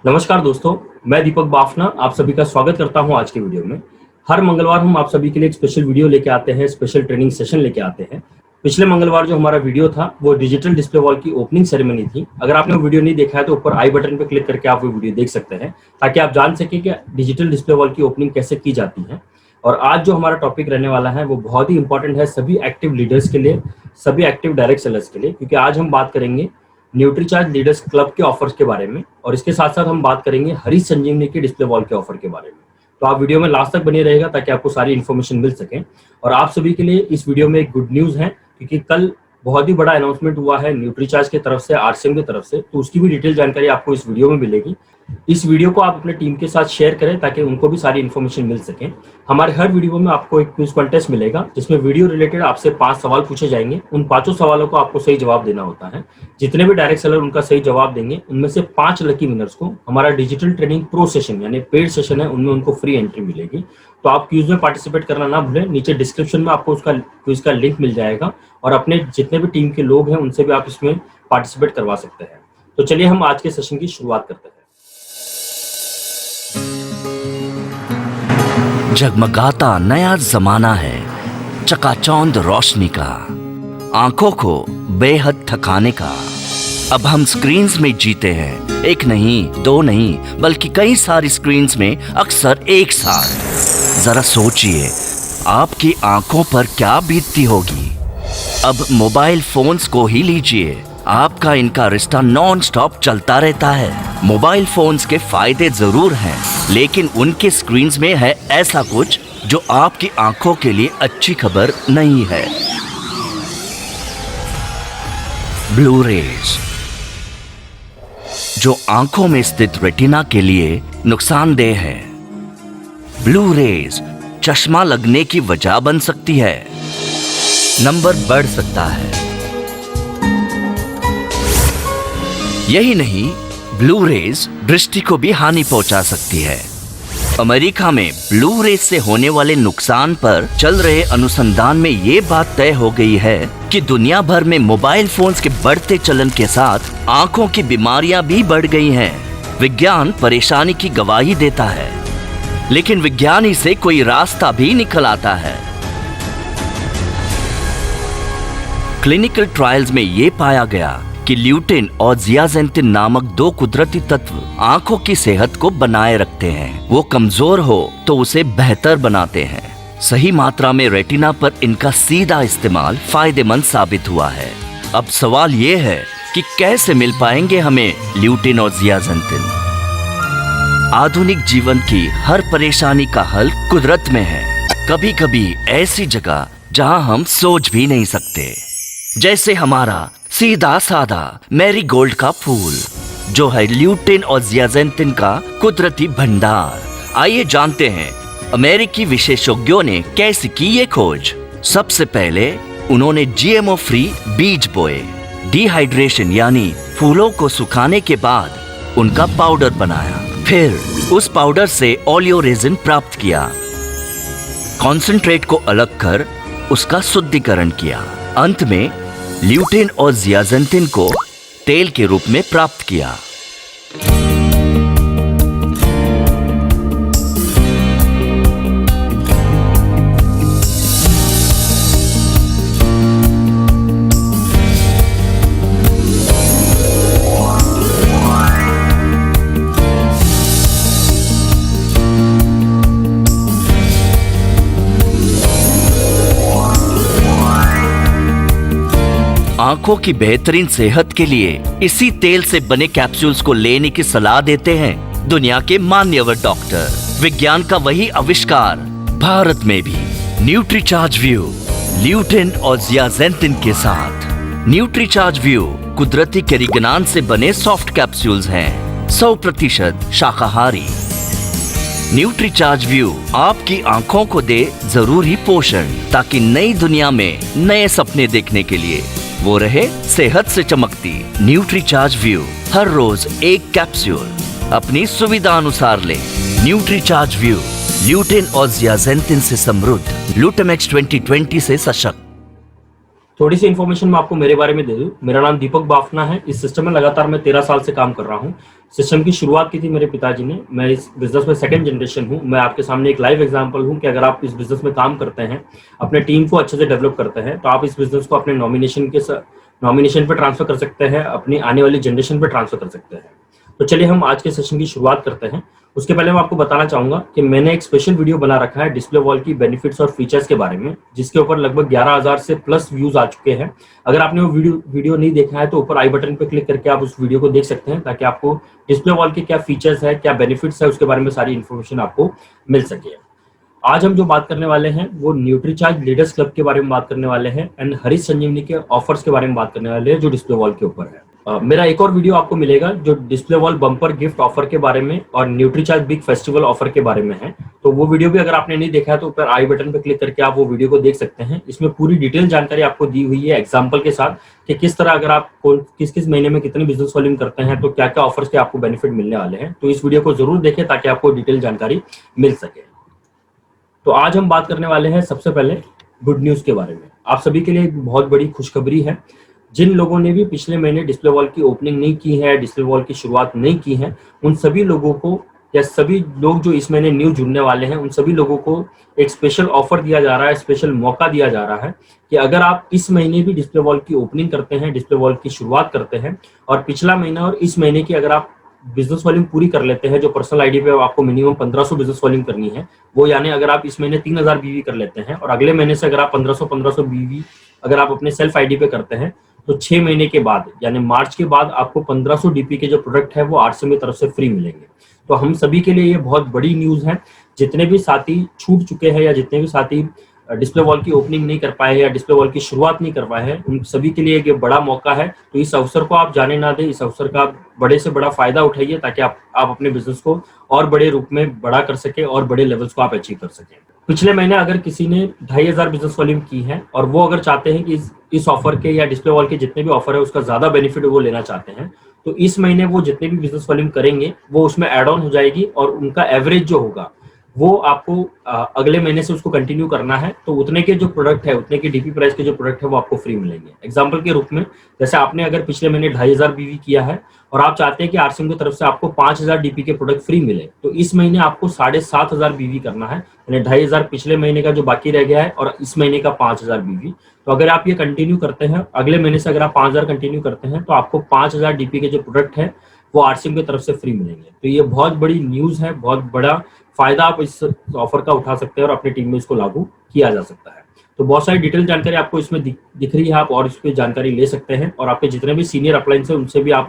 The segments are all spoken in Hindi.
नमस्कार दोस्तों, मैं दीपक बाफना आप सभी का स्वागत करता हूं आज के वीडियो में। हर मंगलवार हम आप सभी के लिए एक स्पेशल वीडियो लेके आते हैं, स्पेशल ट्रेनिंग सेशन लेके आते हैं। पिछले मंगलवार जो हमारा वीडियो था वो डिजिटल डिस्प्ले वॉल की ओपनिंग सेरेमनी थी। अगर आपने वो वीडियो नहीं देखा है तो ऊपर आई बटन पर क्लिक करके आप वो वीडियो देख सकते हैं, ताकि आप जान सकें कि डिजिटल डिस्प्ले वॉल की ओपनिंग कैसे की जाती है। और आज जो हमारा टॉपिक रहने वाला है वो बहुत ही इंपॉर्टेंट है सभी एक्टिव लीडर्स के लिए, सभी एक्टिव डायरेक्ट सेलर्स के लिए, क्योंकि आज हम बात करेंगे न्यूट्रीचार्ज लीडर्स क्लब के ऑफर्स के बारे में, और इसके साथ साथ हम बात करेंगे हरी संजीवनी के डिस्प्ले वॉल के ऑफर के बारे में। तो आप वीडियो में लास्ट तक बने रहेगा ताकि आपको सारी इन्फॉर्मेशन मिल सके। और आप सभी के लिए इस वीडियो में एक गुड न्यूज़ है, क्योंकि कल बहुत ही बड़ा अनाउंसमेंट हुआ है न्यूट्रीचार्ज की तरफ से, आरसीएम की तरफ से, तो उसकी भी डिटेल जानकारी आपको इस वीडियो में मिलेगी। इस वीडियो को आप अपने टीम के साथ शेयर करें ताकि उनको भी सारी इन्फॉर्मेशन मिल सके। हमारे हर वीडियो में आपको एक क्विज कॉन्टेस्ट मिलेगा, जिसमें वीडियो रिलेटेड आपसे 5 सवाल पूछे जाएंगे। उन 5 सवालों को आपको सही जवाब देना होता है। जितने भी डायरेक्ट सेलर उनका सही जवाब देंगे, उनमें से 5 लकी विनर्स को हमारा डिजिटल ट्रेनिंग प्रो सेशन यानी पेड सेशन है, उनमें उनको फ्री एंट्री मिलेगी। तो आप क्विज में पार्टिसिपेट करना ना भूलें। नीचे डिस्क्रिप्शन में आपको उसका क्विज का लिंक मिल जाएगा, और अपने जितने भी टीम के लोग हैं उनसे भी आप इसमें पार्टिसिपेट करवा सकते हैं। तो चलिए हम आज के सेशन की शुरुआत करते हैं। जगमगाता नया जमाना है, चकाचौंध रोशनी का, आंखों को बेहद थकाने का। अब हम स्क्रीन्स में जीते हैं, एक नहीं, दो नहीं, बल्कि कई सारी स्क्रीन्स में अक्सर एक साथ। जरा सोचिए, आपकी आंखों पर क्या बीतती होगी। अब मोबाइल फोन्स को ही लीजिए, आपका इनका रिश्ता नॉन स्टॉप चलता रहता है। मोबाइल फोन्स के फायदे जरूर हैं, लेकिन उनके स्क्रीन्स में है ऐसा कुछ जो आपकी आंखों के लिए अच्छी खबर नहीं है। ब्लू रेज, जो आंखों में स्थित रेटिना के लिए नुकसानदेह है। ब्लू रेज चश्मा लगने की वजह बन सकती है, नंबर बढ़ सकता है। यही नहीं, ब्लू रेज दृष्टि को भी हानि पहुंचा सकती है। अमेरिका में ब्लू रेज से होने वाले नुकसान पर चल रहे अनुसंधान में ये बात तय हो गई है कि दुनिया भर में मोबाइल फोन्स के बढ़ते चलन के साथ आंखों की बीमारियां भी बढ़ गई हैं। विज्ञान परेशानी की गवाही देता है, लेकिन विज्ञान से कोई रास्ता भी निकल आता है। क्लिनिकल ट्रायल्स में ये पाया गया कि ल्यूटिन और जियाजेंटिन नामक 2 कुदरती तत्व आंखों की सेहत को बनाए रखते हैं। वो कमजोर हो तो उसे बेहतर बनाते हैं। सही मात्रा में रेटिना पर इनका सीधा इस्तेमाल फायदेमंद साबित हुआ है। अब सवाल ये है कि कैसे मिल पाएंगे हमें ल्यूटिन और जियाजेंटिन। आधुनिक जीवन की हर परेशानी का हल कुदरत में है, कभी कभी ऐसी जगह जहां हम सोच भी नहीं सकते, जैसे हमारा सीधा साधा मैरीगोल्ड का फूल, जो है ल्यूटिन और जियाजेंटिन का कुदरती भंडार। आइए जानते हैं अमेरिकी विशेषज्ञों ने कैसे की ये खोज। सबसे पहले उन्होंने जीएमओ फ्री बीज बोए, डिहाइड्रेशन यानी फूलों को सुखाने के बाद उनका पाउडर बनाया, फिर उस पाउडर से ओलियोरेजिन प्राप्त किया, कॉन्सेंट्रेट को अलग कर उसका शुद्धिकरण किया, अंत में ल्यूटिन और जियाजेंटिन को तेल के रूप में प्राप्त किया। आंखों की बेहतरीन सेहत के लिए इसी तेल से बने कैप्सूल्स को लेने की सलाह देते हैं दुनिया के मान्यवर डॉक्टर। विज्ञान का वही आविष्कार भारत में भी न्यूट्रीचार्ज व्यू ल्यूटिन और जियाजेंटिन के साथ। न्यूट्रीचार्ज व्यू कुदरती कैरिगनान से बने सॉफ्ट कैप्सूल्स हैं, 100% शाकाहारी। न्यूट्रीचार्ज व्यू आपकी आंखों को दे जरूरी पोषण, ताकि नई दुनिया में नए सपने देखने के लिए वो रहे सेहत से चमकती। न्यूट्रीचार्ज व्यू हर रोज एक कैप्सूल अपनी सुविधा अनुसार ले। न्यूट्रीचार्ज व्यू ल्यूटिन और जियाजेंटिन से समृद्ध, ग्लूटामेक्स 2020 से सशक्त। थोड़ी सी इन्फॉर्मेशन मैं आपको मेरे बारे में दे दूं। मेरा नाम दीपक बाफना है। इस सिस्टम में लगातार मैं 13 साल से काम कर रहा हूं। सिस्टम की शुरुआत की थी मेरे पिताजी ने। मैं इस बिजनेस में सेकंड जनरेशन हूं। मैं आपके सामने एक लाइव एग्जांपल हूं कि अगर आप इस बिजनेस में काम करते हैं, अपने टीम को अच्छे से डेवलप करते हैं, तो आप इस बिजनेस को अपने नॉमिनेशन पे ट्रांसफर कर सकते हैं, अपनी आने वाली जनरेशन पे ट्रांसफर कर सकते हैं। तो चलिए हम आज के सेशन की शुरुआत करते हैं। उसके पहले मैं आपको बताना चाहूंगा कि मैंने एक स्पेशल वीडियो बना रखा है डिस्प्ले वॉल की बेनिफिट्स और फीचर्स के बारे में, जिसके ऊपर लगभग 11,000 से प्लस व्यूज आ चुके हैं। अगर आपने वो वीडियो नहीं देखा है तो ऊपर आई बटन पर क्लिक करके आप उस वीडियो को देख सकते हैं, ताकि आपको डिस्प्ले वॉल के क्या फीचर्स है, क्या बेनिफिट्स है, उसके बारे में सारी इन्फॉर्मेशन आपको मिल सके। आज हम जो बात करने वाले हैं वो न्यूट्रीचार्ज लीडर्स क्लब के बारे में बात करने वाले हैं एंड हरीश संजीवनी के ऑफर्स के बारे में बात करने वाले हैं जो डिस्प्ले वॉल के ऊपर है। मेरा एक और वीडियो आपको मिलेगा जो display wall bumper gift offer के बारे में और न्यूट्रीचार्ज बिग फेस्टिवल ऑफर के बारे में है। तो वो वीडियो भी अगर आपने नहीं देखा है तो ऊपर आई बटन पर क्लिक करके आप वो वीडियो को देख सकते हैं। इसमें पूरी डिटेल जानकारी आपको दी हुई है एग्जाम्पल के साथ कि किस तरह अगर आप किस किस महीने में कितने बिजनेस वॉल्यूम करते हैं तो क्या क्या ऑफर्स के आपको बेनिफिट मिलने वाले हैं। तो इस वीडियो को जरूर देखें ताकि आपको डिटेल जानकारी मिल सके। तो आज हम बात करने वाले हैं सबसे पहले गुड न्यूज के बारे में। आप सभी के लिए एक बहुत बड़ी खुशखबरी है। जिन लोगों ने भी पिछले महीने डिस्प्ले वॉल की ओपनिंग नहीं की है, डिस्प्ले वॉल की शुरुआत नहीं की है, उन सभी लोगों को या सभी लोग जो इस महीने न्यू जुड़ने वाले हैं, उन सभी लोगों को एक स्पेशल ऑफर दिया जा रहा है, स्पेशल मौका दिया जा रहा है कि अगर आप इस महीने भी डिस्प्ले वॉल की ओपनिंग करते हैं, डिस्प्ले वॉल की शुरुआत करते हैं और पिछला महीना और इस महीने की अगर आप बिजनेस वॉल्यूम पूरी कर लेते हैं, जो पर्सनल आईडी पे आपको मिनिमम 1500 बिजनेस वॉल्यूम करनी है, वो यानी अगर आप इस महीने 3000 बीवी कर लेते हैं और अगले महीने से अगर आप 1500 बीवी अगर आप अपने सेल्फ आईडी पे करते हैं, तो 6 महीने के बाद यानी मार्च के बाद आपको 1500 डीपी के जो प्रोडक्ट है वो आरसीएम की तरफ से फ्री मिलेंगे। तो हम सभी के लिए ये बहुत बड़ी न्यूज है। जितने भी साथी छूट चुके हैं या जितने भी साथी डिस्प्ले वॉल की ओपनिंग नहीं कर पाए या डिस्प्ले वॉल की शुरुआत नहीं कर पाए हैं, उन सभी के लिए एक बड़ा मौका है। तो इस अवसर को आप जाने ना दें, इस अवसर का बड़े से बड़ा फायदा उठाइए ताकि आप अपने बिजनेस को और बड़े रूप में बड़ा कर सके और बड़े लेवल्स को आप अचीव कर सकें। पिछले महीने अगर किसी ने 2500 बिजनेस वॉल्यूम की है और वो अगर चाहते हैं कि इस ऑफर के या डिस्प्ले वॉल के जितने भी ऑफर है उसका ज्यादा बेनिफिट वो लेना चाहते हैं, तो इस महीने वो जितने भी बिजनेस वॉल्यूम करेंगे वो उसमें एड ऑन हो जाएगी और उनका एवरेज जो होगा वो आपको अगले महीने से उसको कंटिन्यू करना है। तो उतने के जो प्रोडक्ट है, उतने के डीपी प्राइस के जो प्रोडक्ट है वो आपको फ्री मिलेंगे। एग्जांपल के रूप में, जैसे आपने अगर पिछले महीने 2500 बीवी किया है और आप चाहते हैं कि आरसीएम की तरफ से आपको 5000 डीपी के प्रोडक्ट फ्री मिले, तो इस महीने आपको 7500 बीवी करना है, यानी 2500 पिछले महीने का जो बाकी रह गया है और इस महीने का 5000 बीवी। तो अगर आप ये कंटिन्यू करते हैं, अगले महीने से अगर आप 5000 कंटिन्यू करते हैं तो आपको 5000 डीपी के जो प्रोडक्ट है वो आरसीएम की तरफ से फ्री मिलेंगे। तो ये बहुत बड़ी न्यूज है, बहुत बड़ा फायदा आप इस ऑफर का उठा सकते हैं और अपनी टीम में इसको लागू किया जा सकता है। तो बहुत सारी डिटेल जानकारी आपको इसमें दिख रही है, आप और इस पर जानकारी ले सकते हैं और आपके जितने भी सीनियर अपलाइंस हैं उनसे भी आप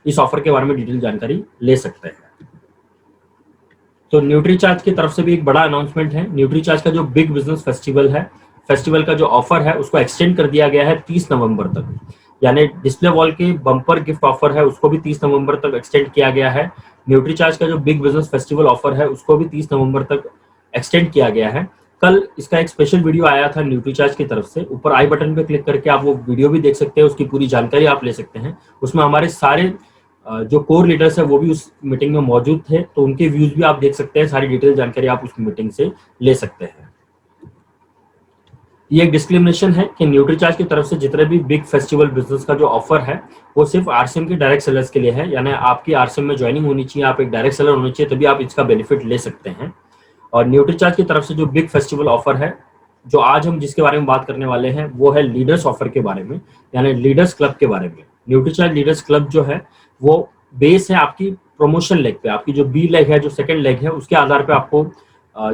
इस ऑफर के बारे में डिटेल जानकारी ले सकते हैं। तो न्यूट्रीचार्ज की तरफ से भी एक बड़ा अनाउंसमेंट है। न्यूट्रीचार्ज का जो बिग बिजनेस फेस्टिवल का जो ऑफर है उसको एक्सटेंड कर दिया गया है 30 नवंबर तक। यानी डिस्प्ले वॉल के बम्पर गिफ्ट ऑफर है उसको भी 30 नवंबर तक एक्सटेंड किया गया है। न्यूट्रीचार्ज का जो बिग बिजनेस फेस्टिवल ऑफर है उसको भी 30 नवंबर तक एक्सटेंड किया गया है। कल इसका एक स्पेशल वीडियो आया था न्यूट्रीचार्ज की तरफ से। ऊपर आई बटन पे क्लिक करके आप वो वीडियो भी देख सकते हैं, उसकी पूरी जानकारी आप ले सकते हैं। उसमें हमारे सारे जो कोर लीडर्स है वो भी उस मीटिंग में मौजूद थे, तो उनके व्यूज भी आप देख सकते हैं। सारी डिटेल जानकारी आप उस मीटिंग से ले सकते हैं। ये एक डिस्क्रिमिनेशन है कि न्यूट्रीचार्ज की तरफ से जितने भी बिग फेस्टिवल बिजनेस का जो ऑफर है वो सिर्फ आरसीएम के डायरेक्ट सेलर्स के लिए है। यानी आपकी आरसीएम में ज्वाइनिंग होनी चाहिए, आप एक डायरेक्ट सेलर होनी चाहिए, तभी आप इसका बेनिफिट ले सकते हैं। और न्यूट्रीचार्ज की तरफ से जो बिग फेस्टिवल ऑफर है, जो आज हम जिसके बारे में बात करने वाले हैं, वो है लीडर्स ऑफर के बारे में, यानी लीडर्स क्लब के बारे में। न्यूट्रीचार्ज लीडर्स क्लब जो है वो बेस है आपकी प्रमोशन लेग पे। आपकी जो बी लेग है, जो सेकंड लेग है, उसके आधार पे आपको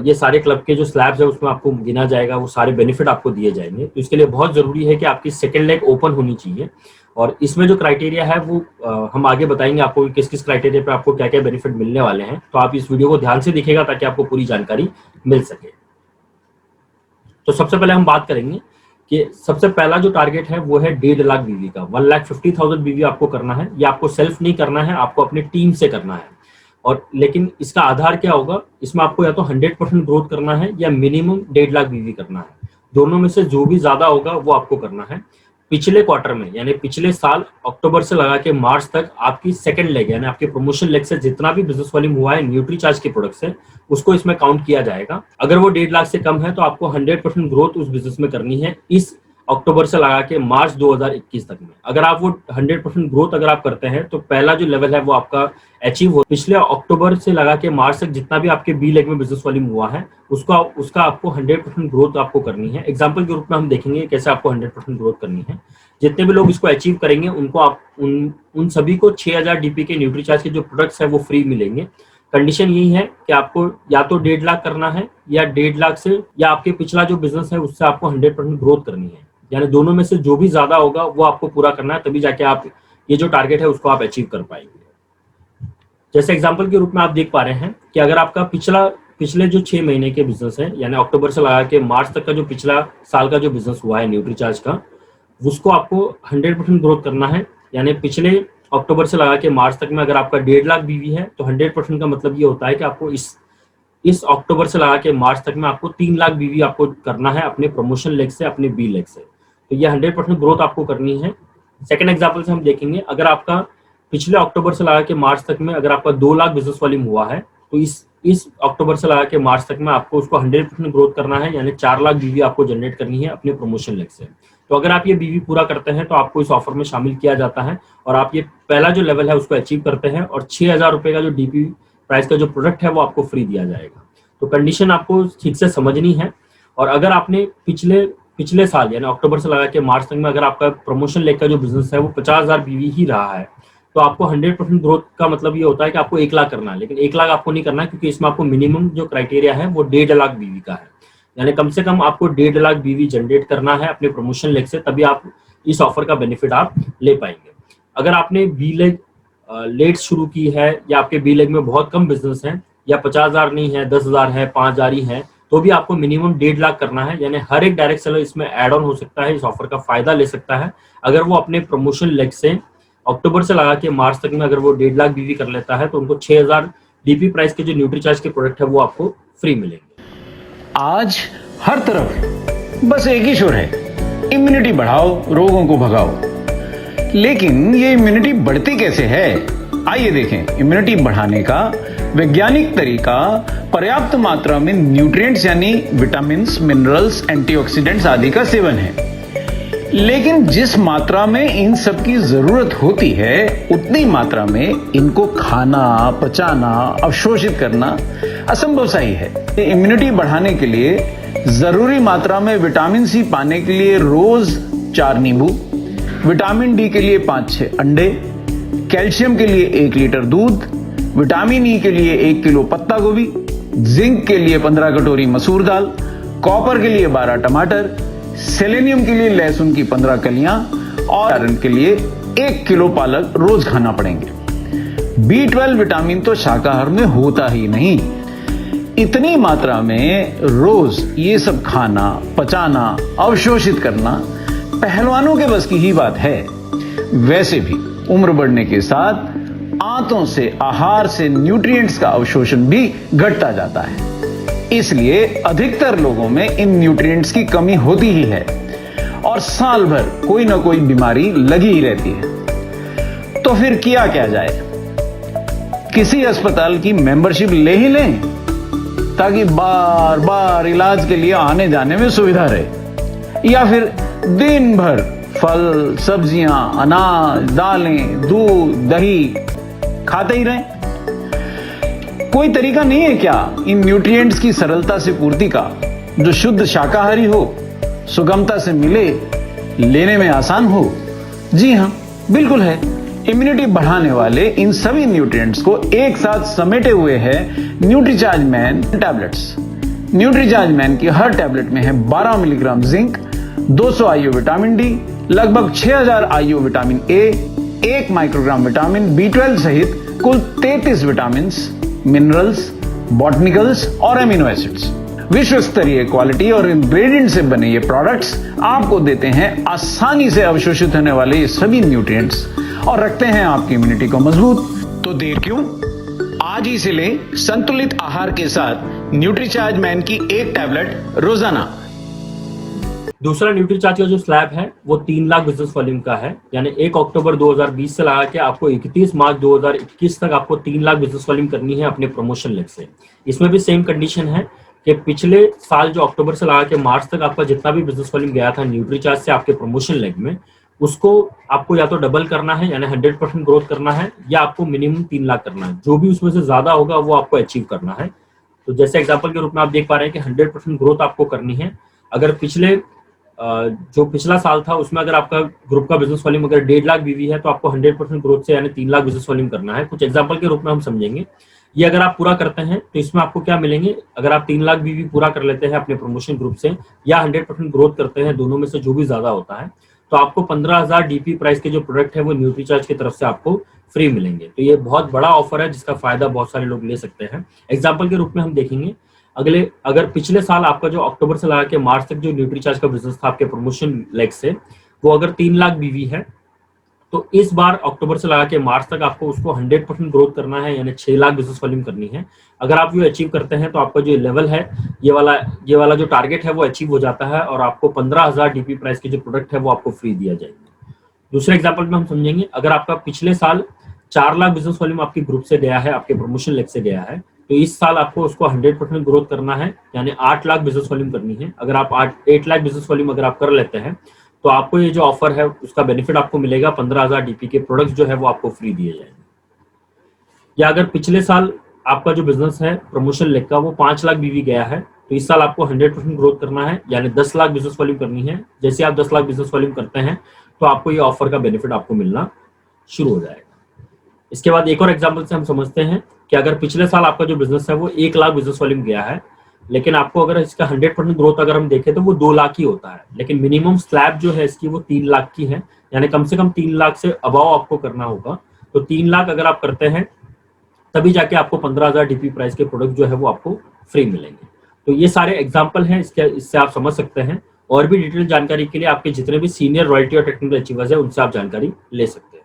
ये सारे क्लब के जो स्लैब्स है उसमें आपको गिना जाएगा, वो सारे बेनिफिट आपको दिए जाएंगे। तो इसके लिए बहुत जरूरी है कि आपकी सेकंड लेग ओपन होनी चाहिए। और इसमें जो क्राइटेरिया है वो हम आगे बताएंगे आपको किस किस क्राइटेरिया पे आपको क्या क्या बेनिफिट मिलने वाले हैं। तो आप इस वीडियो को ध्यान से देखिएगा ताकि आपको पूरी जानकारी मिल सके। तो सबसे पहले हम बात करेंगे कि सबसे पहला जो टारगेट है वो है 1.5 लाख बीवी का। 1,50,000 बीवी आपको करना है। ये आपको सेल्फ नहीं करना है, आपको अपनी टीम से करना है। और लेकिन इसका आधार क्या होगा, इसमें आपको या तो 100% ग्रोथ करना है या मिनिमम 1.5 लाख बीवी करना है। दोनों में से जो भी ज्यादा होगा वो आपको करना है। पिछले क्वार्टर में यानी पिछले साल अक्टूबर से लगा के मार्च तक आपकी सेकंड लेग यानी आपके प्रमोशन लेग से जितना भी बिजनेस वॉल्यूम हुआ है न्यूट्रीचार्ज के प्रोडक्ट से, उसको इसमें काउंट किया जाएगा। अगर वो 1.5 लाख से कम है तो आपको 100% ग्रोथ उस बिजनेस में करनी है। इस अक्टूबर से लगा के मार्च 2021 तक में। अगर आप वो 100% ग्रोथ अगर आप करते हैं तो पहला जो लेवल है वो आपका अचीव हो। पिछले अक्टूबर से लगा के मार्च तक जितना भी आपके बी लेग में बिजनेस वॉल्यूम हुआ है उसका आपको 100% ग्रोथ आपको करनी है। एग्जाम्पल के रूप में हम देखेंगे कैसे आपको 100% ग्रोथ करनी है। जितने भी लोग इसको अचीव करेंगे उनको आप उन सभी को 6000 डीपी के न्यूट्रीचार्ज के जो प्रोडक्ट्स है वो फ्री मिलेंगे। कंडीशन यही है कि आपको या तो 1.5 लाख करना है या 1.5 लाख से या आपके पिछला जो बिजनेस है उससे आपको 100% ग्रोथ करनी है। यानी दोनों में से जो भी ज्यादा होगा वो आपको पूरा करना है, तभी जाके आप ये जो टारगेट है उसको आप अचीव कर पाएंगे। जैसे एग्जांपल के रूप में आप देख पा रहे हैं कि अगर आपका पिछले जो 6 महीने के बिजनेस है यानी अक्टूबर से लगा के मार्च तक का जो पिछला साल का जो बिजनेस हुआ है न्यूट्रीचार्ज का, उसको आपको 100% ग्रोथ करना है। यानी पिछले अक्टूबर से लगा के मार्च तक में अगर आपका 1.5 लाख बीवी है तो 100% का मतलब ये होता है कि आपको इस अक्टूबर से लगा के मार्च तक में आपको 3 लाख बीवी आपको करना है अपने प्रमोशन लेग से, अपने बी लेग से। तो ये 100% ग्रोथ आपको करनी है। सेकंड एग्जांपल से हम देखेंगे, अगर आपका पिछले अक्टूबर से लगा के मार्च तक में अगर आपका 2 लाख बिजनेस वॉल्यूम हुआ है तो इस अक्टूबर से लगा के मार्च तक में आपको उसको 100% ग्रोथ करना है। यानी 4 लाख बीवी आपको जनरेट करनी है अपने प्रमोशन लेग से। तो अगर आप ये बीवी पूरा करते हैं तो आपको इस ऑफर में शामिल किया जाता है और आप ये पहला जो लेवल है उसको अचीव करते हैं और 6000 रुपए का जो डीपी प्राइस का जो प्रोडक्ट है वो आपको फ्री दिया जाएगा। तो कंडीशन आपको ठीक से समझनी है। और अगर आपने पिछले साल यानी अक्टूबर से लगा के मार्च तक में अगर आपका प्रमोशन लेग का जो बिजनेस है वो 50,000 बीवी ही रहा है तो आपको 100% ग्रोथ का मतलब ये होता है कि आपको 1 लाख करना है। लेकिन 1 लाख आपको नहीं करना है क्योंकि इसमें आपको मिनिमम जो क्राइटेरिया है वो 1.5 लाख बीवी का है। यानी कम से कम आपको 1.5 लाख बीवी जनरेट करना है अपने प्रमोशन लेग से, तभी आप इस ऑफर का बेनिफिट आप ले पाएंगे। अगर आपने बी लेग लेट शुरू की है या आपके बी लेग में बहुत कम बिजनेस है या 50,000 नहीं है, 10,000 है, 5,000 ही है, तो भी आपको मिनिमम 1.5 लाख करना है। यानी हर एक डायरेक्ट सेलर इसमें एड ऑन हो सकता है, इस ऑफर का फायदा ले सकता है अगर वो अपने प्रमोशन लेग से अक्टूबर से लगा के मार्च तक में अगर वो 1.5 लाख बीवी कर लेता है तो उनको 6000 डीपी प्राइस के जो न्यूट्रीचार्ज के प्रोडक्ट है वो आपको फ्री मिलेंगे। आज हर तरफ बस एक ही शोर है, इम्यूनिटी बढ़ाओ, रोगों को भगाओ। लेकिन ये इम्यूनिटी बढ़ती कैसे है? आइए देखें। इम्यूनिटी बढ़ाने का वैज्ञानिक तरीका पर्याप्त मात्रा में न्यूट्रिएंट्स यानी विटामिन, मिनरल्स, एंटीऑक्सीडेंट्स आदि का सेवन है। लेकिन जिस मात्रा में इन सब की जरूरत होती है उतनी मात्रा में इनको खाना, पचाना, अवशोषित करना असंभव सा ही है। इम्यूनिटी बढ़ाने के लिए जरूरी मात्रा में विटामिन सी पाने के लिए रोज 4 नींबू, विटामिन डी के लिए 5-6 अंडे, कैल्शियम के लिए 1 लीटर दूध, विटामिन ई के लिए 1 किलो पत्ता गोभी, जिंक के लिए 15 कटोरी मसूर दाल, कॉपर के लिए 12 टमाटर, सेलेनियम के लिए लहसुन की 15 कलियां और आयरन के लिए 1 किलो पालक रोज खाना पड़ेंगे। B12 विटामिन तो शाकाहार में होता ही नहीं। इतनी मात्रा में रोज ये सब खाना, पचाना, अवशोषित करना पहलवानों के बस की ही बात है। वैसे भी उम्र बढ़ने के साथ आंतों से, आहार से न्यूट्रिएंट्स का अवशोषण भी घटता जाता है। इसलिए अधिकतर लोगों में इन न्यूट्रिएंट्स की कमी होती ही है और साल भर कोई ना कोई बीमारी लगी ही रहती है। तो फिर किया क्या जाए? किसी अस्पताल की मेंबरशिप ले ही लें ताकि बार बार इलाज के लिए आने जाने में सुविधा रहे, या फिर दिन भर फल, सब्जियां, अनाज, दालें, दूध, दही खाते ही रहें। कोई तरीका नहीं है क्या इन न्यूट्रिएंट्स की सरलता से पूर्ति का, जो शुद्ध शाकाहारी हो, सुगमता से मिले, लेने में आसान हो? जी हां, बिल्कुल है। इम्यूनिटी बढ़ाने वाले इन सभी न्यूट्रिएंट्स को एक साथ समेटे हुए है Nutricharge man tablets. Nutricharge man की हर टैबलेट में है 12 milligram zinc, 200 IU vitamin D, लगभग 6000 IU vitamin A, 1 microgram vitamin B12 सहित कुल 33 विटामिन, मिनरल्स, बॉटनिकल्स और एमिनो एसिड्स। विश्व स्तरीय क्वालिटी और इंग्रेडिएंट से बने ये प्रोडक्ट्स आपको देते हैं आसानी से अवशोषित होने वाले ये सभी न्यूट्रिएंट्स और रखते हैं आपकी इम्यूनिटी को मजबूत। तो देर क्यों, आज ही से लें संतुलित आहार के साथ न्यूट्रीचार्ज मैन की 1 टैबलेट रोजाना। दूसरा न्यूट्रीचार्ज का जो स्लैब है वो 3 लाख बिजनेस वॉल्यूम का है। यानी 1 अक्टूबर 2020 से लगा के आपको 31 मार्च 2021 तक आपको 3 लाख बिजनेस वॉल्यूम करनी है अपने प्रमोशन लेग से। इसमें भी सेम कंडीशन है कि पिछले साल जो अक्टूबर से लगा के मार्च तक आपका जितना भी बिजनेस वॉल्यूम गया था न्यूट्रीचार्ज से आपके प्रमोशन लेग में, उसको आपको या तो डबल करना है यानी 100% ग्रोथ करना है, या आपको मिनिमम 3 लाख करना है। जो भी उसमें से ज्यादा होगा वो आपको अचीव करना है। तो जैसे एग्जांपल के रूप में आप देख पा रहे हैं कि 100% ग्रोथ आपको करनी है। अगर जो पिछला साल था उसमें अगर आपका ग्रुप का बिजनेस वॉल्यूम अगर 1.5 लाख बीवी है तो आपको 100% ग्रोथ से यानी 3 लाख बिजनेस वॉल्यूम करना है। कुछ एग्जांपल के रूप में हम समझेंगे। ये अगर आप पूरा करते हैं तो इसमें आपको क्या मिलेंगे, अगर आप 3 लाख बीवी पूरा कर लेते हैं अपने प्रमोशन ग्रुप से या 100% ग्रोथ करते हैं, दोनों में से जो भी ज्यादा होता है, तो आपको 15,000 डीपी प्राइस के जो प्रोडक्ट है वो न्यूट्रीचार्ज की तरफ से आपको फ्री मिलेंगे। तो ये बहुत बड़ा ऑफर है जिसका फायदा बहुत सारे लोग ले सकते हैं। एग्जाम्पल के रूप में हम देखेंगे, अगर पिछले साल आपका जो अक्टूबर से लगा के मार्च तक जो न्यूट्रीचार्ज का बिजनेस था आपके प्रमोशन लेग से, वो अगर 3 लाख बीवी है, तो इस बार अक्टूबर से लगा के मार्च तक आपको उसको 100% ग्रोथ करना है यानी 6 लाख बिजनेस वॉल्यूम करनी है। अगर आप ये अचीव करते हैं तो आपका जो लेवल है, ये वाला जो टारगेट है वो अचीव हो जाता है और आपको 15,000 डीपी प्राइस के जो प्रोडक्ट है वो आपको फ्री दिया जाएगा। दूसरे एग्जाम्पल में हम समझेंगे, अगर आपका पिछले साल 4 लाख बिजनेस वॉल्यूम आपके ग्रुप से गया है, आपके प्रमोशन लेग से गया है, तो इस साल आपको उसको 100% ग्रोथ करना है यानी 8 लाख बिजनेस वॉल्यूम करनी है। अगर आप 8 लाख बिजनेस वॉल्यूम अगर आप कर लेते हैं तो आपको ये जो ऑफर है उसका बेनिफिट आपको मिलेगा, 15,000 डीपी के प्रोडक्ट्स जो है वो आपको फ्री दिए जाएंगे। या अगर पिछले साल आपका जो बिजनेस है प्रमोशन लेग का वो 5 लाख बीवी गया है, तो इस साल आपको 100% ग्रोथ करना है यानी 10 लाख बिजनेस वॉल्यूम करनी है। जैसे आप 10 लाख बिजनेस वॉल्यूम करते हैं तो आपको ये ऑफर का बेनिफिट आपको मिलना शुरू हो जाएगा। इसके बाद एक और एग्जाम्पल से हम समझते हैं कि अगर पिछले साल आपका जो बिजनेस है वो 1 लाख बिजनेस वॉल्यूम गया है, लेकिन आपको अगर इसका 100% ग्रोथ अगर हम देखें तो वो 2 लाख ही होता है, लेकिन मिनिमम स्लैब जो है इसकी वो 3 लाख की है, यानी कम से कम 3 लाख से अबाव आपको करना होगा। तो 3 लाख अगर आप करते हैं तभी जाके आपको 15,000 डीपी प्राइस के प्रोडक्ट जो है वो आपको फ्री मिलेंगे। तो ये सारे एग्जाम्पल हैं, इससे आप समझ सकते हैं। और भी डिटेल जानकारी के लिए आपके जितने भी सीनियर रॉयल्टी और टेक्निकल अचीवर्स है उनसे आप जानकारी ले सकते हैं।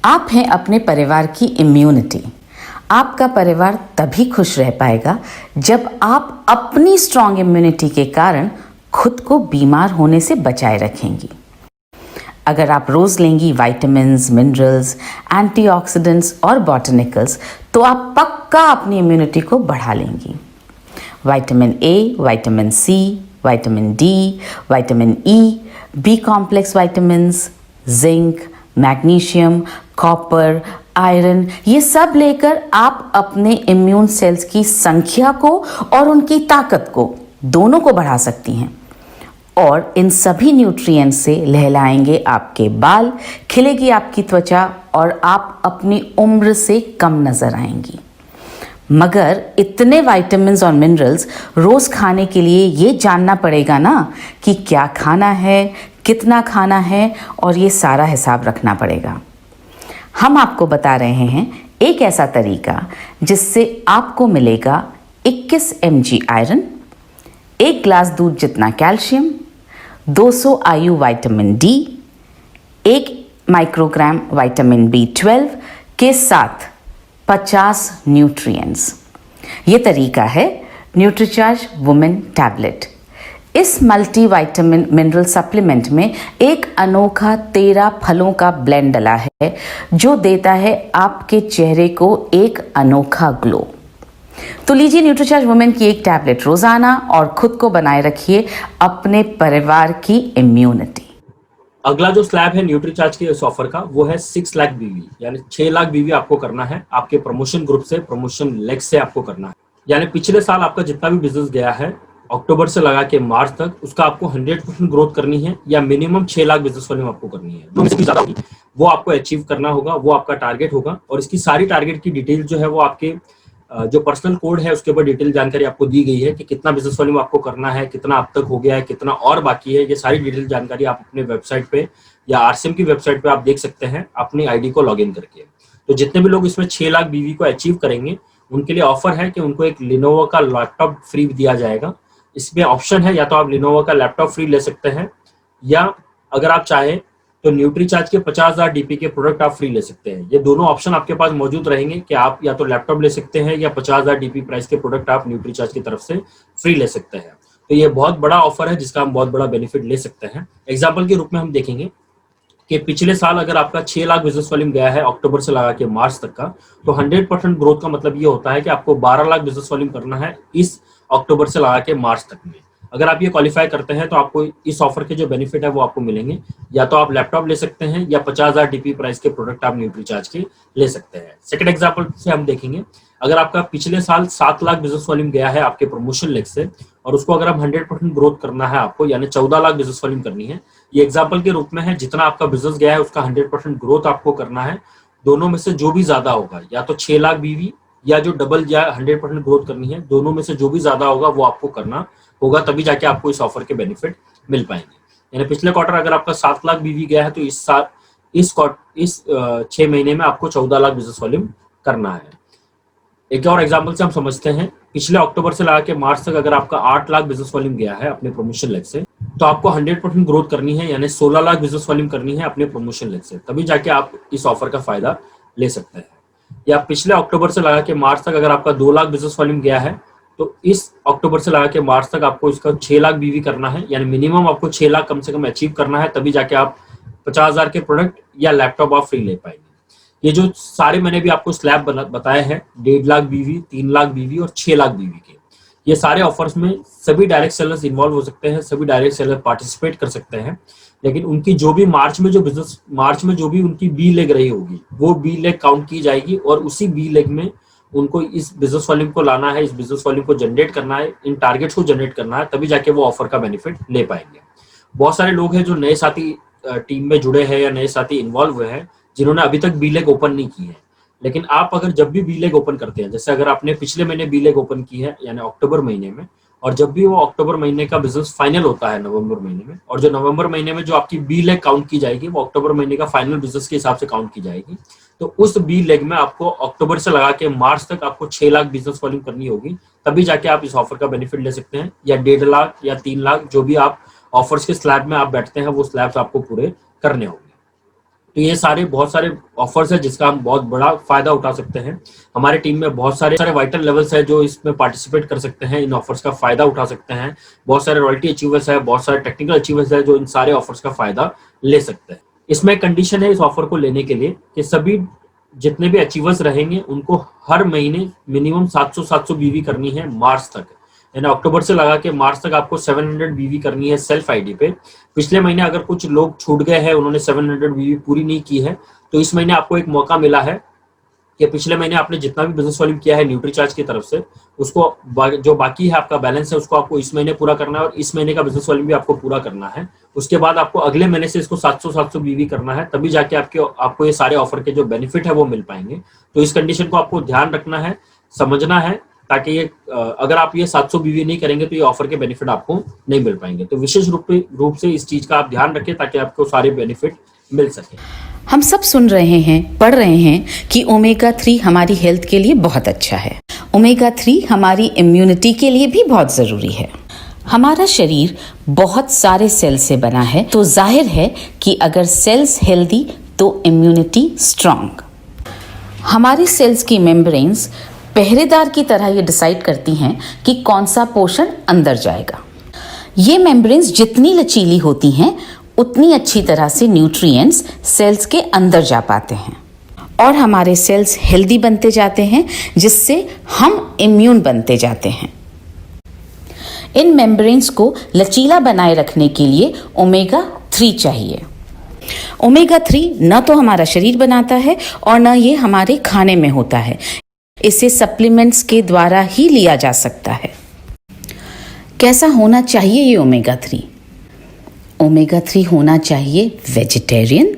आप हैं अपने परिवार की इम्यूनिटी। आपका परिवार तभी खुश रह पाएगा जब आप अपनी स्ट्रॉन्ग इम्यूनिटी के कारण खुद को बीमार होने से बचाए रखेंगी। अगर आप रोज लेंगी विटामिन्स, मिनरल्स, एंटीऑक्सीडेंट्स और बॉटनिकल्स, तो आप पक्का अपनी इम्यूनिटी को बढ़ा लेंगी। Vitamin A, vitamin C, vitamin D, vitamin E, B complex vitamins, zinc, magnesium, copper, iron, ये सब लेकर आप अपने इम्यून सेल्स की संख्या को और उनकी ताकत को दोनों को बढ़ा सकती हैं। और इन सभी न्यूट्रिएंट्स से लहलाएंगे आपके बाल, खिलेगी आपकी त्वचा और आप अपनी उम्र से कम नजर आएंगी। मगर इतने विटामिन्स और मिनरल्स रोज खाने के लिए ये जानना पड़ेगा ना कि क्या खाना है, कितना खाना है, और ये सारा हिसाब रखना पड़ेगा। हम आपको बता रहे हैं एक ऐसा तरीका जिससे आपको मिलेगा 21 mg आयरन, 1 ग्लास दूध जितना calcium, 200 IU vitamin D, 1 microgram vitamin B12 के साथ 50 न्यूट्रिएंट्स। ये तरीका है न्यूट्रीचार्ज वुमेन टैबलेट। इस मल्टी विटामिन मिनरल सप्लीमेंट में एक अनोखा 13 फलों का ब्लेंड डला है जो देता है आपके चेहरे को एक अनोखा ग्लो। तो लीजिए न्यूट्रीचार्ज वुमेन की एक टैबलेट रोजाना और खुद को बनाए रखिए अपने परिवार की इम्यूनिटी। अगला जो स्लैब है न्यूट्रीचार्ज के इस ऑफर का वो है 6 लाख बीवी, यानी 6 लाख बीवी आपको करना है आपके प्रमोशन ग्रुप से, प्रमोशन लेग से आपको करना है। यानी पिछले साल आपका जितना भी बिजनेस गया है अक्टूबर से लगा के मार्च तक, उसका आपको 100% ग्रोथ करनी है या मिनिमम 6 लाख बिजनेस वॉल्यूम आपको करनी है। जो इसकी ज्यादा होगी वो आपको अचीव करना होगा, वो आपका टारगेट होगा। और इसकी सारी टारगेट की डिटेल जो है वो आपके जो पर्सनल कोड है उसके ऊपर डिटेल जानकारी आपको दी गई है कि कितना बिजनेस वॉल्यूम आपको करना है, कितना अब तक हो गया है, कितना और बाकी है। ये सारी डिटेल जानकारी आप अपने वेबसाइट पे या आरसीएम की वेबसाइट पे आप देख सकते हैं अपनी आईडी को लॉग इन करके। तो जितने भी लोग इसमें 6 लाख बीवी को अचीव करेंगे उनके लिए ऑफर है कि उनको एक लिनोवो का लैपटॉप फ्री दिया जाएगा। इसमें ऑप्शन है या तो आप लिनोवो का लैपटॉप फ्री ले सकते हैं या अगर आप चाहें तो न्यूट्रीचार्ज के 50,000 डीपी के प्रोडक्ट आप फ्री ले सकते हैं। ये दोनों ऑप्शन आपके पास मौजूद रहेंगे कि आप या तो लैपटॉप ले सकते हैं या 50,000 डीपी प्राइस के प्रोडक्ट आप न्यूट्रीचार्ज की तरफ से फ्री ले सकते हैं। तो ये बहुत बड़ा ऑफर है जिसका हम बहुत बड़ा बेनिफिट ले सकते हैं। एग्जाम्पल के रूप में हम देखेंगे कि पिछले साल अगर आपका 6 लाख बिजनेस वॉल्यूम गया है अक्टूबर से लगा के मार्च तक का, तो 100% ग्रोथ का मतलब ये होता है कि आपको 12 लाख बिजनेस वॉल्यूम करना है इस अक्टूबर से लगा के मार्च तक में। अगर आप ये क्वालिफाई करते हैं तो आपको इस ऑफर के जो बेनिफिट है वो आपको मिलेंगे। या तो आप लैपटॉप ले सकते हैं या 50,000 डीपी प्राइस के प्रोडक्ट आप न्यूट्रीचार्ज के ले सकते हैं। सेकंड एग्जांपल से हम देखेंगे, अगर आपका पिछले साल 7 लाख बिजनेस वॉल्यूम गया है आपके प्रमोशन लेग से, और उसको अगर हम 100% ग्रोथ करना है आपको, यानी 14 लाख बिजनेस वॉल्यूम करनी है, ये एग्जाम्पल के रूप में है, जितना आपका बिजनेस गया है उसका 100% ग्रोथ आपको करना है। दोनों में से जो भी ज्यादा होगा, या तो 6 लाख बीवी या जो डबल या 100% ग्रोथ करनी है, दोनों में से जो भी ज्यादा होगा वो आपको करना होगा, तभी जाके आपको इस ऑफर के बेनिफिट मिल पाएंगे। यानी पिछले क्वार्टर अगर आपका 7 लाख बीवी गया है तो इस 6 महीने में आपको 14 लाख बिजनेस वॉल्यूम करना है। एक और एग्जांपल से हम समझते हैं, पिछले अक्टूबर से लगा के मार्च तक अगर आपका 8 लाख बिजनेस वॉल्यूम गया है अपने प्रमोशन लेग से, तो आपको 100% ग्रोथ करनी है, यानी 16 लाख बिजनेस वॉल्यूम करनी है अपने प्रमोशन लेग से, तभी जाके आप इस ऑफर का फायदा ले सकते हैं। या पिछले अक्टूबर से लगा के मार्च तक अगर आपका 2 लाख बिजनेस वॉल्यूम गया है, तो इस अक्टूबर से लगा के मार्च तक आपको इसका 6 लाख बीवी करना है, यानी मिनिमम आपको 6 लाख कम से कम अचीव करना है, तभी जाके आप 50,000 के प्रोडक्ट या लैपटॉप आप फ्री ले पाएंगे। ये जो सारे मैंने भी आपको स्लैब बताए हैं, 1.5 लाख बीवी, 3 लाख बीवी और 6 लाख बीवी के, ये सारे ऑफर्स में सभी डायरेक्ट सेलर्स इन्वॉल्व हो सकते हैं, सभी डायरेक्ट सेलर पार्टिसिपेट कर सकते हैं। लेकिन उनकी जो भी मार्च में जो भी उनकी बी लेग रही होगी, वो बी लेग काउंट की जाएगी, और उसी बी लेग में उनको इस बिजनेस वॉल्यूम को लाना है, इस बिजनेस वॉल्यूम को जनरेट करना है, इन टारगेट्स को जनरेट करना है, तभी जाके वो ऑफर का बेनिफिट ले पाएंगे। बहुत सारे लोग हैं जो नए साथी टीम में जुड़े हैं या नए साथी इन्वॉल्व हुए हैं, जिन्होंने अभी तक बी लेग ओपन नहीं की है। लेकिन आप अगर जब भी बी लेग ओपन करते हैं, जैसे अगर आपने पिछले महीने बी लेग ओपन की है यानी अक्टूबर महीने में, और जब भी वो अक्टूबर महीने का बिजनेस फाइनल होता है नवंबर महीने में, और जो नवंबर महीने में जो आपकी बी लेग काउंट की जाएगी वो अक्टूबर महीने का फाइनल बिजनेस के हिसाब से काउंट की जाएगी, तो उस बी लेग में आपको अक्टूबर से लगा के मार्च तक आपको 6 लाख बिजनेस वॉल्यूम करनी होगी, तभी जाके आप इस ऑफर का बेनिफिट ले सकते हैं। या 1.5 लाख या 3 लाख, जो भी आप ऑफर्स के स्लैब में आप बैठते हैं वो स्लैब्स आपको पूरे करने होंगे। तो ये सारे बहुत सारे ऑफर्स है जिसका हम बहुत बड़ा फायदा उठा सकते हैं। हमारे टीम में बहुत सारे वाइटल लेवल्स है जो इसमें पार्टिसिपेट कर सकते हैं, इन ऑफर्स का फायदा उठा सकते हैं। बहुत सारे रॉयल्टी अचीवर्स है, बहुत सारे टेक्निकल अचीवर्स है जो इन सारे ऑफर्स का फायदा ले सकते हैं। इसमें कंडीशन है इस ऑफर को लेने के लिए कि सभी जितने भी अचीवर्स रहेंगे उनको हर महीने मिनिमम 700 बीवी करनी है मार्च तक, यानी अक्टूबर से लगा के मार्च तक आपको 700 बीवी करनी है सेल्फ आईडी पे। पिछले महीने अगर कुछ लोग छूट गए हैं, उन्होंने 700 बीवी पूरी नहीं की है, तो इस महीने आपको एक मौका मिला है कि पिछले महीने आपने जितना भी बिजनेस वॉल्यूम किया है न्यूट्रीचार्ज की तरफ से, उसको जो बाकी है आपका बैलेंस है उसको आपको इस महीने पूरा करना है, और इस महीने का बिजनेस वॉल्यूम भी आपको पूरा करना है। उसके बाद आपको अगले महीने से इसको 700 बीवी करना है, तभी जाके आपको ये सारे ऑफर के जो बेनिफिट है वो मिल पाएंगे। तो इस कंडीशन को आपको ध्यान रखना है, समझना है, ताकि ये अगर आप ये 700 बीवी नहीं करेंगे तो ये ऑफर के बेनिफिट आपको नहीं मिल पाएंगे। तो विशेष रूप से इस चीज का आप ध्यान रखें ताकि आपको सारे बेनिफिट मिल सके। हम सब सुन रहे हैं, पढ़ रहे हैं कि ओमेगा 3 हमारी हेल्थ के लिए बहुत अच्छा है। ओमेगा 3 हमारी इम्यूनिटी के लिए भी बहुत ज़रूरी है। हमारा शरीर बहुत सारे सेल से बना है, तो जाहिर है कि अगर सेल्स हेल्दी तो इम्यूनिटी स्ट्रांग। हमारी सेल्स की मेम्ब्रेन्स पहरेदार की तरह ये डिसाइड करती हैं कि कौन सा पोषण अंदर जाएगा। ये मेम्ब्रेन्स जितनी लचीली होती हैं उतनी अच्छी तरह से न्यूट्रिएंट्स सेल्स के अंदर जा पाते हैं और हमारे सेल्स हेल्दी बनते जाते हैं, जिससे हम इम्यून बनते जाते हैं। इन मेम्ब्रेन्स को लचीला बनाए रखने के लिए ओमेगा 3 चाहिए। ओमेगा 3 न तो हमारा शरीर बनाता है और न ये हमारे खाने में होता है, इसे सप्लीमेंट्स के द्वारा ही लिया जा सकता है। कैसा होना चाहिए ये ओमेगा 3? ओमेगा 3 होना चाहिए वेजिटेरियन